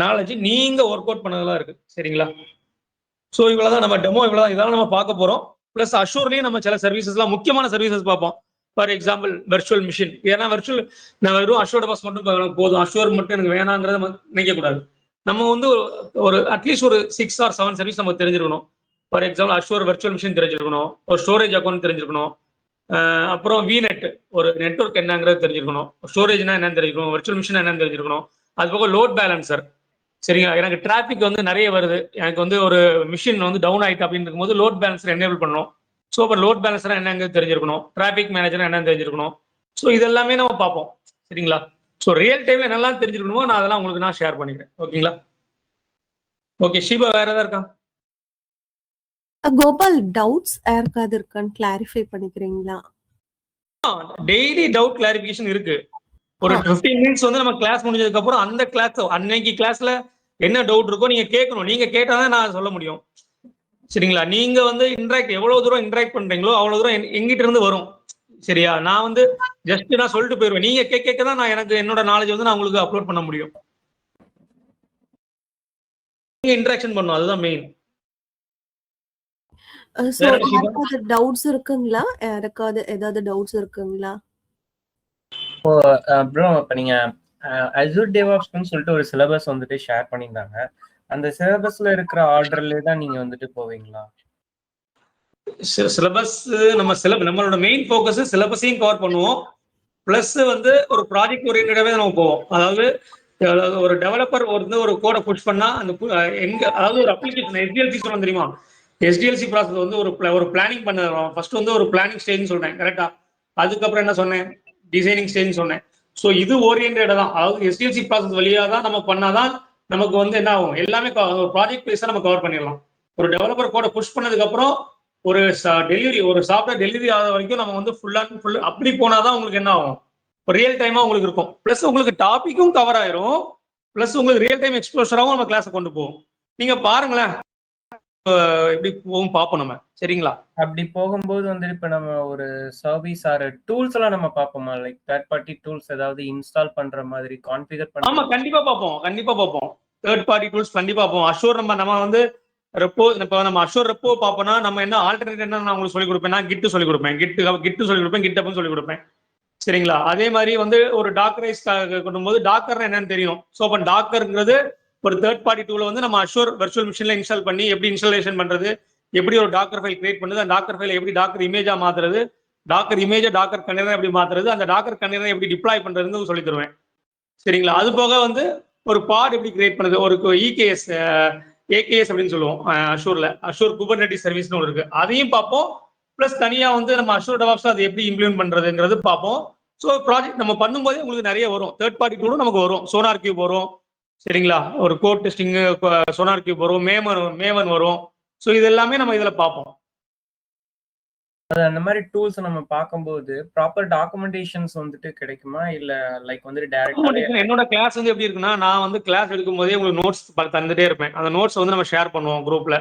[SPEAKER 2] நாலேட்ஜ் நீங்க ஒர்க் அவுட் பண்ணதுல இருக்கு. சரிங்களா? சோ இவ்வளவுதான் நம்ம டெமோ இவ்வளவுதான். இதெல்லாம் நம்ம பார்க்க போறோம். பிளஸ் அஷ்யூர்லயும் நம்ம சில சர்வீசஸ்லாம் முக்கியமான சர்வீசஸ் பார்ப்போம். For example virtual machine. ஏன்னா வெர்ச்சுவல் நான் வெறும் அஷ்யூர்ட் பஸ் மட்டும் போதும். அஷ்யூர் மட்டும் எனக்கு வேணாங்கிறத நம்ம நினைக்க கூடாது. நம்ம வந்து ஒரு அட்லீஸ்ட் ஒரு 6 ஆர் 7 சர்வீஸ் நமக்கு தெரிஞ்சிருக்கணும். For example assure virtual machine தெரிஞ்சிருக்கணும். ஒரு ஸ்டோரேஜ் அக்கௌண்ட் தெரிஞ்சிருக்கணும். அப்புறம் விநெட் ஒரு நெட்வொர்க் என்னங்கிறது தெரிஞ்சிருக்கணும். ஸ்டோரேஜ்னா என்னன்னு தெரிஞ்சிருக்கணும். வெர்ச்சுவல் மிஷின் என்னன்னு தெரிஞ்சிருக்கணும். அது போக லோட் பேலன்சர். சரிங்களா? எனக்கு டிராபிக் வந்து நிறைய வருது. எனக்கு வந்து ஒரு மிஷின் வந்து டவுன் ஆயிட்டு அப்படின்னு இருக்கும்போது லோட் பேலன்சர் எனேபிள் பண்ணணும். ஸோ அப்போ லோட் பேலன்சர் என்னங்கிறது தெரிஞ்சிருக்கணும். டிராபிக் மேனேஜர் என்னன்னு தெரிஞ்சிருக்கணும். ஸோ இதெல்லாமே நம்ம பார்ப்போம். சரிங்களா? ஸோ ரியல் டைம்ல என்னெல்லாம் தெரிஞ்சிருக்கணுமோ நான் அதெல்லாம் உங்களுக்கு நான் ஷேர் பண்ணிக்கிறேன். ஓகேங்களா? ஓகே ஷிபா வேற ஏதாவது இருக்கா?
[SPEAKER 3] கோபால் டவுட்ஸ் யாருக்காவது இருக்கான்னு கிளாரிஃபை பண்ணிக்கிறீங்களா?
[SPEAKER 2] டெய்லி டவுட் கிளாரிபிகேஷன் இருக்கு. ஒரு 15 மினிட்ஸ் வந்து நம்ம கிளாஸ் முடிஞ்சதுக்கு அப்புறம் அந்த கிளாஸ் அன்னைக்கு கிளாஸ்ல என்ன டவுட் இருக்கோ நீங்க கேட்கணும். நீங்க கேட்டாதான் நான் சொல்ல முடியும். சரிங்களா? நீங்க வந்து இன்டராக்ட் எவ்வளவு தூரம் இன்டராக்ட் பண்றீங்களோ அவ்வளவு தூரம் எங்கிட்ட இருந்து வரும். சரியா? நான் வந்து ஜஸ்ட் நான் சொல்லிட்டு போயிருவேன். நீங்க கேட்க தான் நான் எனக்கு என்னோட நாலேஜ் வந்து நான் உங்களுக்கு அப்லோட் பண்ண முடியும். நீங்க இன்டராக்ஷன் பண்ணணும். அதுதான் மெயின்.
[SPEAKER 3] சோ யாருக்காவது டவுட்ஸ் இருக்குங்களா? யாருக்காவது ஏதாவது டவுட்ஸ் இருக்குங்களா?
[SPEAKER 1] ப்ரோ இப்போ நீங்க அசூர் டெவாப்ஸ்னு சொல்லிட்டு ஒரு சிலபஸ் வந்துட்டு ஷேர் பண்ணியிருந்தாங்க. அந்த சிலபஸ்ல இருக்கிற ஆர்டர்ல தான் நீங்க வந்துட்டு போவீங்களா?
[SPEAKER 2] சிலபஸ் நம்மளோட மெயின் ஃபோக்கஸ் சிலபஸையும் கவர் பண்ணுவோம். பிளஸ் வந்து ஒரு ப்ராஜெக்ட் ஓரியன்டாவே நம்ம போவோம். அதாவது ஒரு டெவலப்பர் வந்து ஒரு கோட புஷ் பண்ணா அந்த அதாவது ஒரு அப்ளிகேஷன் எஸ்டிஎல்சி சொல்ல தெரியுமா? எஸ்டிஎல்சி ப்ராசஸ் வந்து ஒரு பிளானிங் பண்ண ஃபர்ஸ்ட் வந்து ஒரு பிளானிங் ஸ்டேஜ் சொல்றேன். கரெக்டா? அதுக்கப்புறம் என்ன சொன்னேன்? டிசைனிங் ஸ்டேஜ் சொன்னேன். ஸோ இது ஓரியன்டா தான். அதாவது எஸ்டிஎல்சி ப்ராசஸ் வழியா தான் நம்ம பண்ணாதான் நமக்கு வந்து என்ன ஆகும்? எல்லாமே ஒரு ப்ராஜெக்ட் பேஸா நம்ம கவர் பண்ணிடலாம். ஒரு டெவலப்பர் கோட புஷ் பண்ணதுக்கு அப்புறம் ஒரு டெலிவரி ஒரு சாஃப்ட்வேர் டெலிவரி ஆகிற வரைக்கும் நம்ம வந்து ஃபுல் அப்படி போனாதான் உங்களுக்கு என்ன ஆகும்? ரியல் டைமா உங்களுக்கு இருக்கும். பிளஸ் உங்களுக்கு டாபிக்கும் கவர் ஆயிரும். பிளஸ் உங்களுக்கு ரியல் டைம் எக்ஸ்போஷராகவும் நம்ம கிளாஸை கொண்டு போவோம். நீங்க பாருங்களேன் எப்படி போகும் பார்ப்போம் நம்ம. சரிங்களா?
[SPEAKER 1] அப்படி போகும்போது வந்துட்டு இப்போ நம்ம ஒரு சர்வீஸ் ஆர் டூல்ஸ் எல்லாம் நம்ம பார்ப்போமா? லைக் தேர்ட் பார்ட்டி டூல்ஸ் ஏதாவது இன்ஸ்டால் பண்ற மாதிரி கான்ஃபிகர் பண்ண?
[SPEAKER 2] ஆமா கண்டிப்பா பார்ப்போம். தேர்ட் பார்ட்டி டூல்ஸ் கண்டிப்பா பார்ப்போம். அஷ்யூர் நம்ம வந்து ரெப்போ இப்போ நம்ம அஷ்யூர் ரெப்போ பார்ப்போம்னா நம்ம என்ன ஆல்டர்னேட் என்ன நான் உங்களுக்கு சொல்லிக் கொடுப்பேன். நான் கிட்டு சொல்லிக் கொடுப்பேன். கிட்டு சொல்லிக் கொடுப்பேன். கிட்டப்னு சொல்லிக் கொடுப்பேன். சரிங்களா? அதே மாதிரி வந்து ஒரு டாக்கரைஸ் கொண்டும்போது டாக்கர் என்னன்னு தெரியும். ஸோ அப்போ டாக்கர்ங்கிறது ஒரு தேர்ட் பார்ட்டி டூல வந்து நம்ம அஷ்யூர் வெர்ச்சுவல் மிஷின்ல இன்ஸ்டால் பண்ணி எப்படி இன்ஸ்டாலேஷன் பண்றது, எப்படி ஒரு டாக்கர் ஃபைல் கிரியேட் பண்ணுது, அந்த டாக்கர் ஃபைல் எப்படி டாக்கர் இமேஜா மாத்துறது, டாக்கர் இமேஜை டாக்கர் கண்டெய்னர் எப்படி மாத்துறது, அந்த டாக்கர் கண்டெய்னர் எப்படி டிப்ளாய் பண்றதுன்னு சொல்லி தருவேன். சரிங்களா? அது போக வந்து ஒரு பாட் எப்படி கிரியேட் பண்ணுது, ஒரு இகேஎஸ் ஏகேஎஸ் அப்படின்னு சொல்லுவோம் அஷூர்ல. அஷூர் குபர்நெட்டிஸ் சர்வீஸ்னு ஒன்று இருக்கு. அதையும் பார்ப்போம். பிளஸ் தனியா வந்து நம்ம அஷூர் டெவாப்ஸ் அதை எப்படி இம்ப்ளிமெண்ட் பண்றதுங்கிறது பார்ப்போம். ஸோ ப்ராஜெக்ட் நம்ம பண்ணும்போதே உங்களுக்கு நிறைய வரும். தேர்ட் பார்ட்டி டூலும் நமக்கு வரும். சோனார் கியூப் வரும். சரிங்களா? ஒரு கோட் டெஸ்டிங் சோனார் கியூப் வரும். மேவன் வரும். ஸோ இது எல்லாமே நம்ம இதுல பார்ப்போம்.
[SPEAKER 1] அந்த மாதிரி டூல்ஸ் நம்ம பார்க்கும்போது ப்ராப்பர் டாக்குமெண்டேஷன்ஸ் வந்துட்டு கிடைக்குமா? இல்ல லைக் வந்துட்டு டைரக்டா
[SPEAKER 2] என்னோட கிளாஸ் வந்து எப்படி இருக்குன்னா, நான் வந்து கிளாஸ் எடுக்கும் போதே உங்களுக்கு நோட்ஸ் தந்துட்டே இருப்பேன். அந்த நோட்ஸ் வந்து நம்ம ஷேர் பண்ணுவோம் குரூப்ல.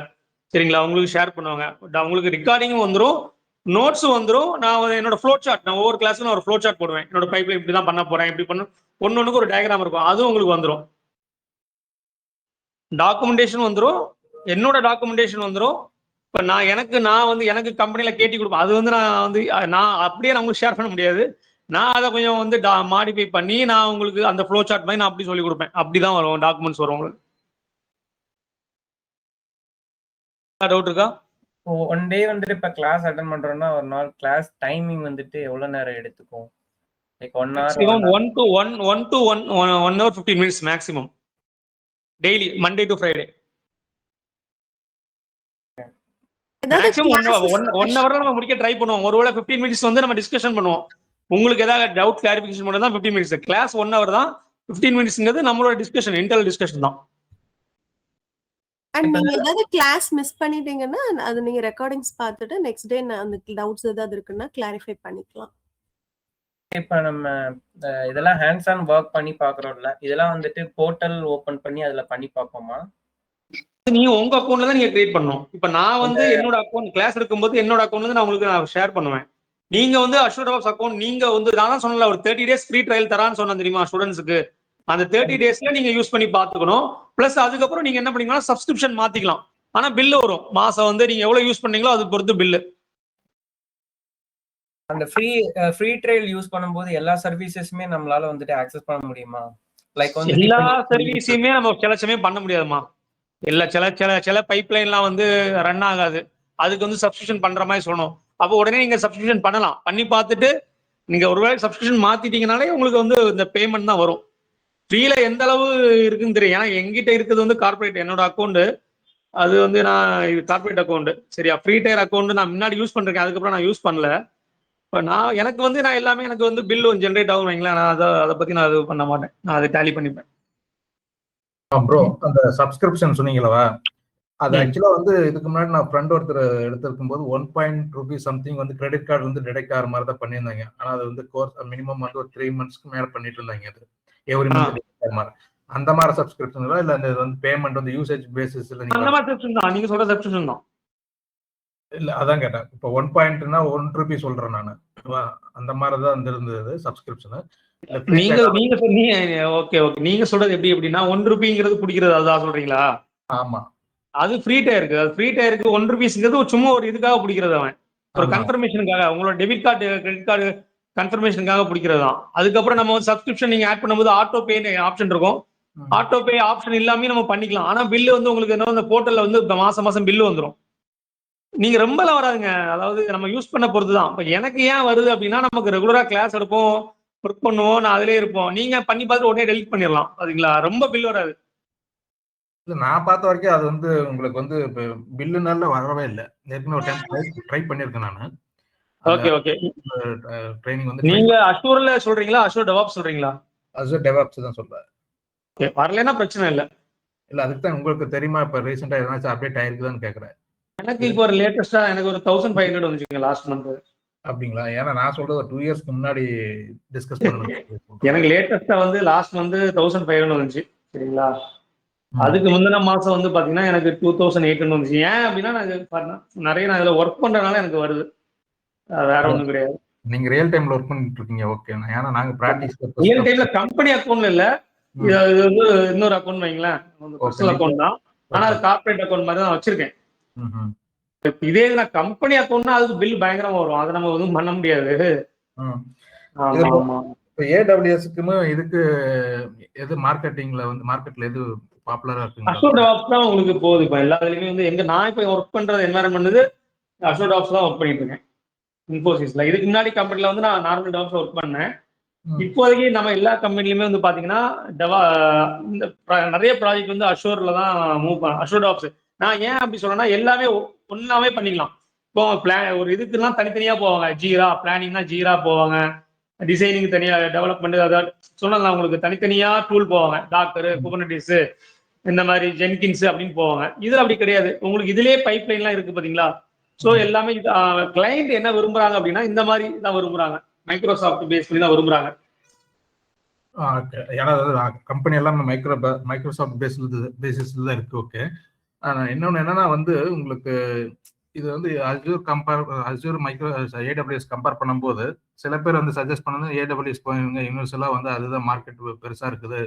[SPEAKER 2] சரிங்களா? உங்களுக்கு ஷேர் பண்ணுவாங்க. உங்களுக்கு ரெக்கார்டிங்கும் வந்துடும், நோட்ஸும் வந்துடும். நான் என்னோட ஃப்ளோ சார்ட் நான் ஒவ்வொரு கிளாஸ்ல நான் ஒரு ஃப்ளோ சார்ட் போடுவேன். என்னோட பைப்ல இப்படி தான் பண்ண போறேன், இப்படி பண்ண ஒன்னொன்னுக்கு ஒரு டயக்ராம் இருக்கும். அதுவும் உங்களுக்கு வந்துடும். டாக்குமெண்டேஷன் வந்துடும், என்னோட டாக்குமெண்டேஷன் வந்துடும். இப்போ எனக்கு கம்பெனில கேட்டி கொடுப்பேன். அது வந்து நான் அப்படியே நான் உங்களுக்கு ஷேர் பண்ண முடியாது. நான் அதை கொஞ்சம் வந்து மாடிஃபை பண்ணி நான் உங்களுக்கு அந்த ஃப்ளோ சார்ட் மாதிரி நான் அப்படி சொல்லி கொடுப்பேன். அப்படிதான் வரும் டாக்குமெண்ட்ஸ் வரும் உங்களுக்கு. டவுட் இருக்கா?
[SPEAKER 1] ஒன் டே வந்துட்டு இப்ப கிளாஸ் அட்டெண்ட் பண்றோம்னா ஒரு நாள் கிளாஸ் டைமிங் வந்துட்டு எவ்வளவு நேரம் எடுத்துக்கும்? Like 1 hour
[SPEAKER 2] 1 to 1 1 hour 15 minutes maximum. Daily Monday to Friday.
[SPEAKER 3] ஏதாவது
[SPEAKER 2] மேக்ஸிமம்
[SPEAKER 3] classes-
[SPEAKER 2] ஒன் ஹவர்ல நம்ம முடிக்க ட்ரை பண்ணுவோம். ஒருவேளை 15 மினிட்ஸ் வந்து நம்ம டிஸ்கஷன் பண்ணுவோம். உங்களுக்கு ஏதாவது டவுட் கிளாரிஃபிகேஷன் மட்டும் தான் 15 மினிட்ஸ். கிளாஸ் 1 ஹவர் தான். 15 மினிட்ஸ்ங்கிறது நம்மளோட டிஸ்கஷன், இன்டர்னல் டிஸ்கஷன் தான்.
[SPEAKER 3] and நீங்க ஏதாவது கிளாஸ் மிஸ் பண்ணிட்டீங்கன்னா அது நீங்க ரெக்கார்டிங்ஸ் பார்த்துட்டு நெக்ஸ்ட் டே அந்த டவுட்ஸ் ஏதாவது இருக்குன்னா கிளாரிஃபை பண்ணிக்கலாம்.
[SPEAKER 1] இப்ப நம்ம இதெல்லாம் ஹேண்ட்ஸ் ஆன் ஒர்க் பண்ணி பாக்குறோம்ல, இதெல்லாம் வந்துட்டு போர்ட்டல் ஓபன் பண்ணி அதுல பண்ணி பார்ப்போமா?
[SPEAKER 2] நீங்க உங்க அக்கௌண்ட்ல தான் நீங்க கிரியேட் பண்ணணும். இப்ப நான் வந்து என்னோட அக்கௌண்ட் கிளாஸ் எடுக்கும்போது என்னோட அக்கௌண்ட் வந்து நான் உங்களுக்கு ஷேர் பண்ணுவேன். நீங்க வந்து Azure DevOps அக்கௌண்ட் நீங்க வந்து நான் தான் சொன்னல ஒரு 30 days ஃப்ரீ ட்ரையல் தரான்னு சொன்னேன் தெரியுமா ஸ்டூடெண்ட்ஸ்க்கு. அந்த 30 daysல நீங்க யூஸ் பண்ணி பாத்துக்கணும். பிளஸ் அதுக்கப்புறம் நீங்க என்ன பண்ணீங்கன்னா சப்ஸ்கிரிப்ஷன் மாத்திக்கலாம். ஆனா பில்லு வரும். மாசம் வந்து நீங்க எவ்வளவு யூஸ் பண்ணீங்களோ அது பொறுத்து பில்லு.
[SPEAKER 1] அந்த ஃப்ரீ ட்ரையல் யூஸ் பண்ணும்போது எல்லா சர்வீசஸுமே நம்மளால வந்துட்டு ஆக்சஸ் பண்ண முடியுமா? லைக் வந்து
[SPEAKER 2] எல்லா சர்வீஸையுமே நம்ம சிலச்சமே பண்ண முடியாதுமா. எல்லா சில பைப்லைன்லாம் வந்து ரன் ஆகாது. அதுக்கு வந்து சப்ஸ்கிரிப்ஷன் பண்ற மாதிரி சொல்லணும். அப்போ உடனே நீங்க சப்ஸ்கிரிப்ஷன் பண்ணலாம். பண்ணி பார்த்துட்டு நீங்க ஒருவேளை சப்ஸ்கிரிப்ஷன் மாத்திட்டீங்கனாலே உங்களுக்கு வந்து இந்த பேமெண்ட் தான் வரும். ஃப்ரீல எந்த அளவு இருக்குன்னு தெரியும். ஏன்னா எங்கிட்ட இருக்கிறது வந்து கார்பரேட் என்னோட அக்கௌண்ட். அது வந்து நான் கார்பரேட் அக்கௌண்ட். சரியா, ஃப்ரீ டயர் அக்கௌண்ட் நான் முன்னாடி யூஸ் பண்ணிருக்கேன். அதுக்கப்புறம் நான் யூஸ் பண்ணல. இப்போ எனக்கு வந்து நான் எல்லாமே எனக்கு வந்து பில் வந்து ஜென்ரேட் ஆகும் வைங்களேன். நான் அதை பத்தி நான் அது பண்ண மாட்டேன். நான் அதை டேலி பண்ணிப்பேன்.
[SPEAKER 4] ப்ரோ அந்த சப்ஸ்கிரிப்ஷன் சொன்னீங்களா, அது ஆக்சுவலா வந்து இதுக்கு முன்னாடி நான் ஃப்ரெண்ட் ஒருத்தர் எடுத்திருக்கும் போது 1 ரூபீஸ் சம்திங் வந்து கிரெடிட் கார்டு வந்து டிடெக்ட் ஆகிற மாதிரி தான் பண்ணியிருந்தாங்க. ஆனா அது வந்து கோர்ஸ் மினிமம் வந்து ஒரு 3 monthsக்கு மேல பண்ணிட்டு இருந்தாங்க. அது எவ்ரி மந்த் டிடெக்ட் ஆகிற மாதிரி அந்த மாதிரி சப்ஸ்கிரிப்ஷன் இல்ல அந்த வந்து பேமெண்ட் வந்து யூசேஜ் பேசிஸ்ல
[SPEAKER 2] அந்த மாதிரி சப்ஸ்கிரிப்ஷன் தான் நீங்க சொல்ற சப்ஸ்கிரிப்ஷன் தான்.
[SPEAKER 4] இல்ல அதான் கேட்டேன். இப்போ 1 ரூபீஸ் சொல்றேன் நான். அந்த மாதிரி தான் இருந்தது சப்ஸ்கிரிப்ஷன்.
[SPEAKER 2] நீங்க சொன்னீங்க ஓகே ஓகே. நீங்க சொல்றது எப்படி எப்படின்னா 1 ரூபாய்ங்கிறது குடிக்கிறது அதான் சொல்றீங்களா?
[SPEAKER 4] ஆமா,
[SPEAKER 2] அது ஃப்ரீ டயருக்கு. அது ஃப்ரீ டயருக்கு 1 ரூபீஸ்ங்கிறது சும்மா ஒரு இதுக்காக பிடிக்கிறது. அவன் ஒரு கன்ஃபர்மேஷனுக்காக உங்களோட டெபிட் கார்டு கிரெடிட் கார்டு கன்ஃபர்மேஷனுக்காக பிடிக்கிறது தான். அதுக்கப்புறம் நம்ம வந்து சப்ஸ்கிரிப்ஷன் நீங்க ஆட் பண்ணும்போது ஆட்டோ பே ஆப்ஷன் இருக்கும். ஆட்டோ பே ஆப்ஷன் இல்லாமே நம்ம பண்ணிக்கலாம். ஆனா பில்லு வந்து உங்களுக்கு என்ன அந்த போர்ட்டல்ல வந்து மாசம் பில்லு வந்துடும். நீங்க ரொம்பலாம் வராதுங்க. அதாவது நம்ம யூஸ் பண்ண பொறுத்து தான். இப்போ எனக்கு ஏன் வருது அப்படின்னா நமக்கு ரெகுலரா கிளாஸ் எடுப்போம், ஒர்க் பண்ணுவோம், நான் அதிலே இருப்போம். நீங்க பண்ணி பார்த்துட்டு உடனே டெலிட் பண்ணிடலாம். அதுங்களா ரொம்ப பில் வராது.
[SPEAKER 4] நான் பார்த்த வரைக்கும் அது வந்து உங்களுக்கு வந்து பில்லுனால வரவே இல்லை. ஏற்கனவே ஒரு டைம் ட்ரை பண்ணியிருக்கேன் நான்.
[SPEAKER 2] Okay okay.
[SPEAKER 4] ட்ரைனிங் வந்து
[SPEAKER 2] நீங்க அஷூர்ல சொல்றீங்களா, அஷூர் டெவாப்ஸ் சொல்றீங்களா?
[SPEAKER 4] அஷூர் டெவாப்ஸ் தான் சொல்றேன்.
[SPEAKER 2] ஓகே, வரலன்னா பிரச்சனை இல்லை.
[SPEAKER 4] இல்ல அதுக்கு தான் உங்களுக்கு தெரியுமா இப்ப ரீசெண்டா எதனாச்சும் அப்டேட் ஆயிருக்குதான்னு கேக்குறேன்.
[SPEAKER 2] எனக்கு இப்போ ஒரு லேட்டஸ்டா எனக்கு ஒரு 1500 வந்துச்சுங்க லாஸ்ட் மந்த்.
[SPEAKER 4] அப்படிங்களா? ஏன்னா நான் சொல்றது 2 இயர்ஸ்க்கு முன்னாடி டிஸ்கஸ் பண்ணணும்.
[SPEAKER 2] எனக்கு லேட்டஸ்டா வந்து லாஸ்ட் மந்த் 1500 வந்துச்சு. சரிங்களா, அதுக்கு முந்தின மாசம் வந்து பாத்தீங்கன்னா எனக்கு 2800 வந்துச்சு. ஏன் அப்படின்னா நான் நிறைய நான் இதுல ஒர்க் பண்றதுனால எனக்கு வருது, வேற ஒண்ணும் கிடையாது.
[SPEAKER 4] நீங்க ரியல் டைம்ல ஒர்க் பண்ணிட்டு இருக்கீங்க. ஓகே, ஏன்னா நாங்க பிராக்டிஸ்
[SPEAKER 2] ரியல் டைம்ல கம்பெனி அக்கௌண்ட்ல இல்ல, இது வந்து இன்னொரு அக்கௌண்ட் வைங்களேன், பர்சனல் அக்கௌண்ட் தான். ஆனா அது கார்பரேட் அக்கௌண்ட் மாதிரி தான் வச்சிருக்கேன். இதே நான் கம்பெனி அக்கௌண்ட்னா அதுக்கு பில் பயங்கரமா வரும். அதை நம்ம எதுவும் பண்ண முடியாது.
[SPEAKER 4] ஏடபிள்யூஎஸ்க்குமே இதுக்கு எது மார்க்கெட்டிங்ல வந்து மார்க்கெட்ல எது பாப்புலரா இருக்கு?
[SPEAKER 2] அஷூர் டெவாப்ஸ் தான் உங்களுக்கு போகுது. இப்போ எல்லா இதுலயுமே வந்து எங்க நான் இப்போ ஒர்க் பண்றது என்வாரன்மெண்ட் வந்து அஷூர் டெவாப்ஸ் தான் ஒர்க் பண்ணிட்டு இருக்கேன் இன்ஃபோசிஸ்ல. இதுக்கு முன்னாடி கம்பெனில வந்து நான் நார்மல் டெவாப்ஸ் ஒர்க் பண்ணேன். இப்போதைக்கு நம்ம எல்லா கம்பெனிலுமே வந்து பாத்தீங்கன்னா இந்த நிறைய ப்ராஜெக்ட் வந்து அஷூர்ல தான் மூவ் பண்ண. அஷூர் டெவாப்ஸ் நான் ஏன் அப்படி சொல்றேன்னா எல்லாமே ஒன்னாவே பண்ணிக்கலாம். இப்போ ஒரு இதுக்குலாம் தனித்தனியா போவாங்க. ஜீரா பிளானிங்னா ஜீரா போவாங்க, டிசைனிங் தனியா, டெவலப்மெண்ட் அதாவது சொன்னலாம் உங்களுக்கு தனித்தனியா டூல் போவாங்க. டாக்கர், குபர்னெட்டிஸ், இந்த மாதிரி ஜென்கின்ஸ் அப்படின்னு போவாங்க. இதுல அப்படி கிடையாது. உங்களுக்கு இதுலயே பைப் லைன்லாம் இருக்கு பாத்தீங்களா. ஸோ எல்லாமே கிளைண்ட் என்ன விரும்புறாங்க அப்படின்னா இந்த மாதிரி தான் விரும்புறாங்க. மைக்ரோசாஃப்ட் பேஸ் பண்ணி தான் விரும்புறாங்க.
[SPEAKER 4] ஏன்னா கம்பெனி எல்லாமே மைக்ரோசாஃப்ட் பேசிஸ்ல தான் இருக்கு. ஓகே, இன்னொன்னு என்னன்னா வந்து உங்களுக்கு இது வந்து அஸ்யூர் ஏடபிள்யூஎஸ் கம்பேர் பண்ணும்போது சில பேர் வந்து சஜஸ்ட் பண்ணது ஏடபிள்யூஎஸ் போயிருங்க, யூனிவர்சலா வந்து அதுதான் மார்க்கெட் பெருசா இருக்குது.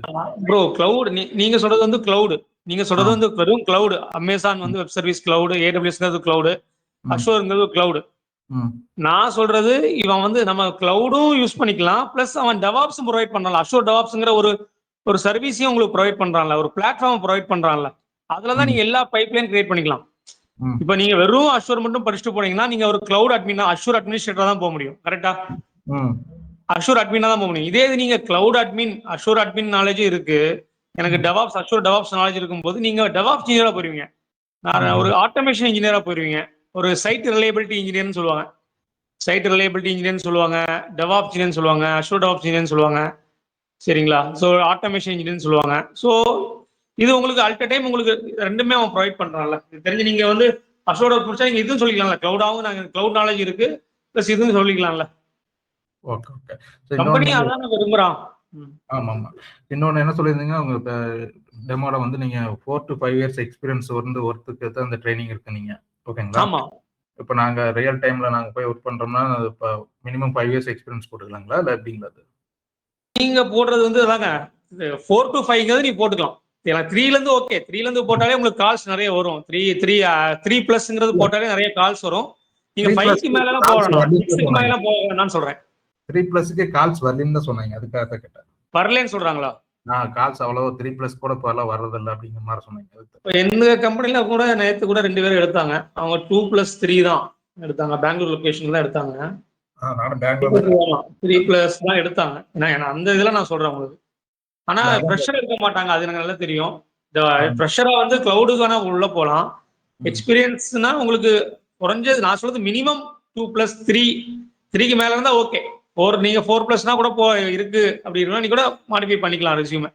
[SPEAKER 2] ப்ரோ கிளவுட் நீங்க சொல்றது வந்து கிளவுட், நீங்க சொல்றது வந்து வெறும் கிளவுட். அமேசான் வந்து web service cloud, AWS cloud, அஷூர்ங்கிறது கிளவுட். நான் சொல்றது இவன் வந்து நம்ம கிளவுடும் யூஸ் பண்ணிக்கலாம், பிளஸ் அவன் டெவாப்ஸும் ப்ரொவைட் பண்ணலாம். அஷூர் டெவாப்ஸ்ங்கிற ஒரு சர்வீஸையும் உங்களுக்கு ப்ரொவைட் பண்றான்ல, ஒரு பிளாட்ஃபார்ம் ப்ரொவைட் பண்றான்ல, அதுலதான் நீங்க எல்லா பைப்லைன் கிரியேட் பண்ணிக்கலாம். இப்ப நீங்க வெறும் அஷூர் மட்டும் படிச்சுட்டு போனீங்கன்னா நீங்க ஒரு கிளவுட் அட்மினா அஷூர் அட்மினிஸ்ட்ரேட்டரா தான் போக முடியும். கரெக்டா? அஷூர் அட்மினா தான் போக முடியும். இதே நீங்க கிளவுட் அட்மின், அஷூர் அட்மின் நாலேஜும் இருக்கு, எனக்கு டெவாப்ஸ் அஷ்யூர் டெவாப்ஸ் நாலேஜ் இருக்கும்போது நீங்க டெவாப்ஸ் இன்ஜினியரா போயிருவீங்க. நான் ஒரு ஆட்டோமேஷன் இன்ஜினியரா போயிருவீங்க. ஒரு சைட் ரிலையபிலிட்டி இன்ஜினியர்னு சொல்லுவாங்க. சைட் ரிலையபிலிட்டி இன்ஜினியர்னு சொல்லுவாங்க, டெவாப்ஸ் இன்ஜினியர்னு சொல்லுவாங்க, அஷ்யூர் டெவாப்ஸ் இன்ஜினியர்னு சொல்லுவாங்க. சரிங்களா? ஸோ ஆட்டோமேஷன் இன்ஜினியர்னு சொல்லுவாங்க. ஸோ இது உங்களுக்கு அல்ட டைம் உங்களுக்கு ரெண்டுமே அவன் ப்ரொவைட் பண்றான்ல. இது தெரிஞ்சு நீங்க வந்து அஷ்யூர் டெவாப்ஸ் முடிச்சா நீங்க இதுவும் சொல்லிக்கலாம்ல. கிளவுடாவும் நாங்க கிளவுட் நாலேஜ் இருக்கு ப்ளஸ் இதுவும் சொல்லிக்கலாம்ல.
[SPEAKER 4] Okay okay.
[SPEAKER 2] கம்பெனி அதான் விரும்புறான்.
[SPEAKER 4] ஆமா ஆமா. இன்னொன்னு என்ன சொல்லியிருந்தீங்க, உங்க டெமோல வந்து நீங்க 4 to 5 years எக்ஸ்பீரியன்ஸ் வந்து ஒர்க்குக்கு தான் அந்த ட்ரைனிங் இருக்கு நீங்க. ஓகேங்களா?
[SPEAKER 2] ஆமா.
[SPEAKER 4] இப்போ நாங்க ரியல் டைம்ல நாங்க போய் ஒர்க் பண்றோம்னா இப்போ மினிமம் 5 years எக்ஸ்பீரியன்ஸ் போட்டுக்கலாங்களா இல்லை எப்படிங்களா? அது
[SPEAKER 2] நீங்க போடுறது வந்து அதாங்க 4 to 5 நீ போட்டுக்கலாம். ஏன்னா 3ல இருந்து ஓகே, 3ல இருந்து போட்டாலே உங்களுக்கு கால்ஸ் நிறைய வரும். 3 பிளஸ்ங்கிறது போட்டாலே நிறைய கால்ஸ் வரும். நீங்க 5க்கு மேல எல்லாம் போகலாம், 6க்கு மேல எல்லாம் போக வேணாம்னு சொல்றேன்.
[SPEAKER 4] 3+க்கு கால்ஸ் வரலன்னு தான் சொன்னாங்க, அதுக்காக தான் கேட்டேன்.
[SPEAKER 2] வரலன்னு சொல்றாங்களா?
[SPEAKER 4] கால்ஸ் அவ்வளவு 3+ கூட இப்ப வர்றதில்லை அப்படிங்கிற மாதிரி சொன்னாங்க.
[SPEAKER 2] எந்த கம்பெனில கூட நேற்று கூட 2 பேரும் எடுத்தாங்க. அவங்க 2+3 தான் எடுத்தாங்க. பெங்களூர் லொகேஷன் தான் எடுத்தாங்க. 3+ தான் எடுத்தாங்க. ஏன்னா அந்த இதுல நான் சொல்றேன் உங்களுக்கு. ஆனா ப்ரெஷர் எடுக்க மாட்டாங்க, அது எனக்கு நல்லா தெரியும். ப்ரெஷரா வந்து கிளவுடுக்கான உள்ள போலாம். எக்ஸ்பீரியன்ஸ்னா உங்களுக்கு குறைஞ்சது நான் சொல்றது மினிமம் 2+3, 3க்கு மேல இருந்தா ஓகே. நீங்க 4+னா கூட இருக்கு அப்படின்னா நீ கூட மாடிஃபை பண்ணிக்கலாம் ரெஸ்யூமே.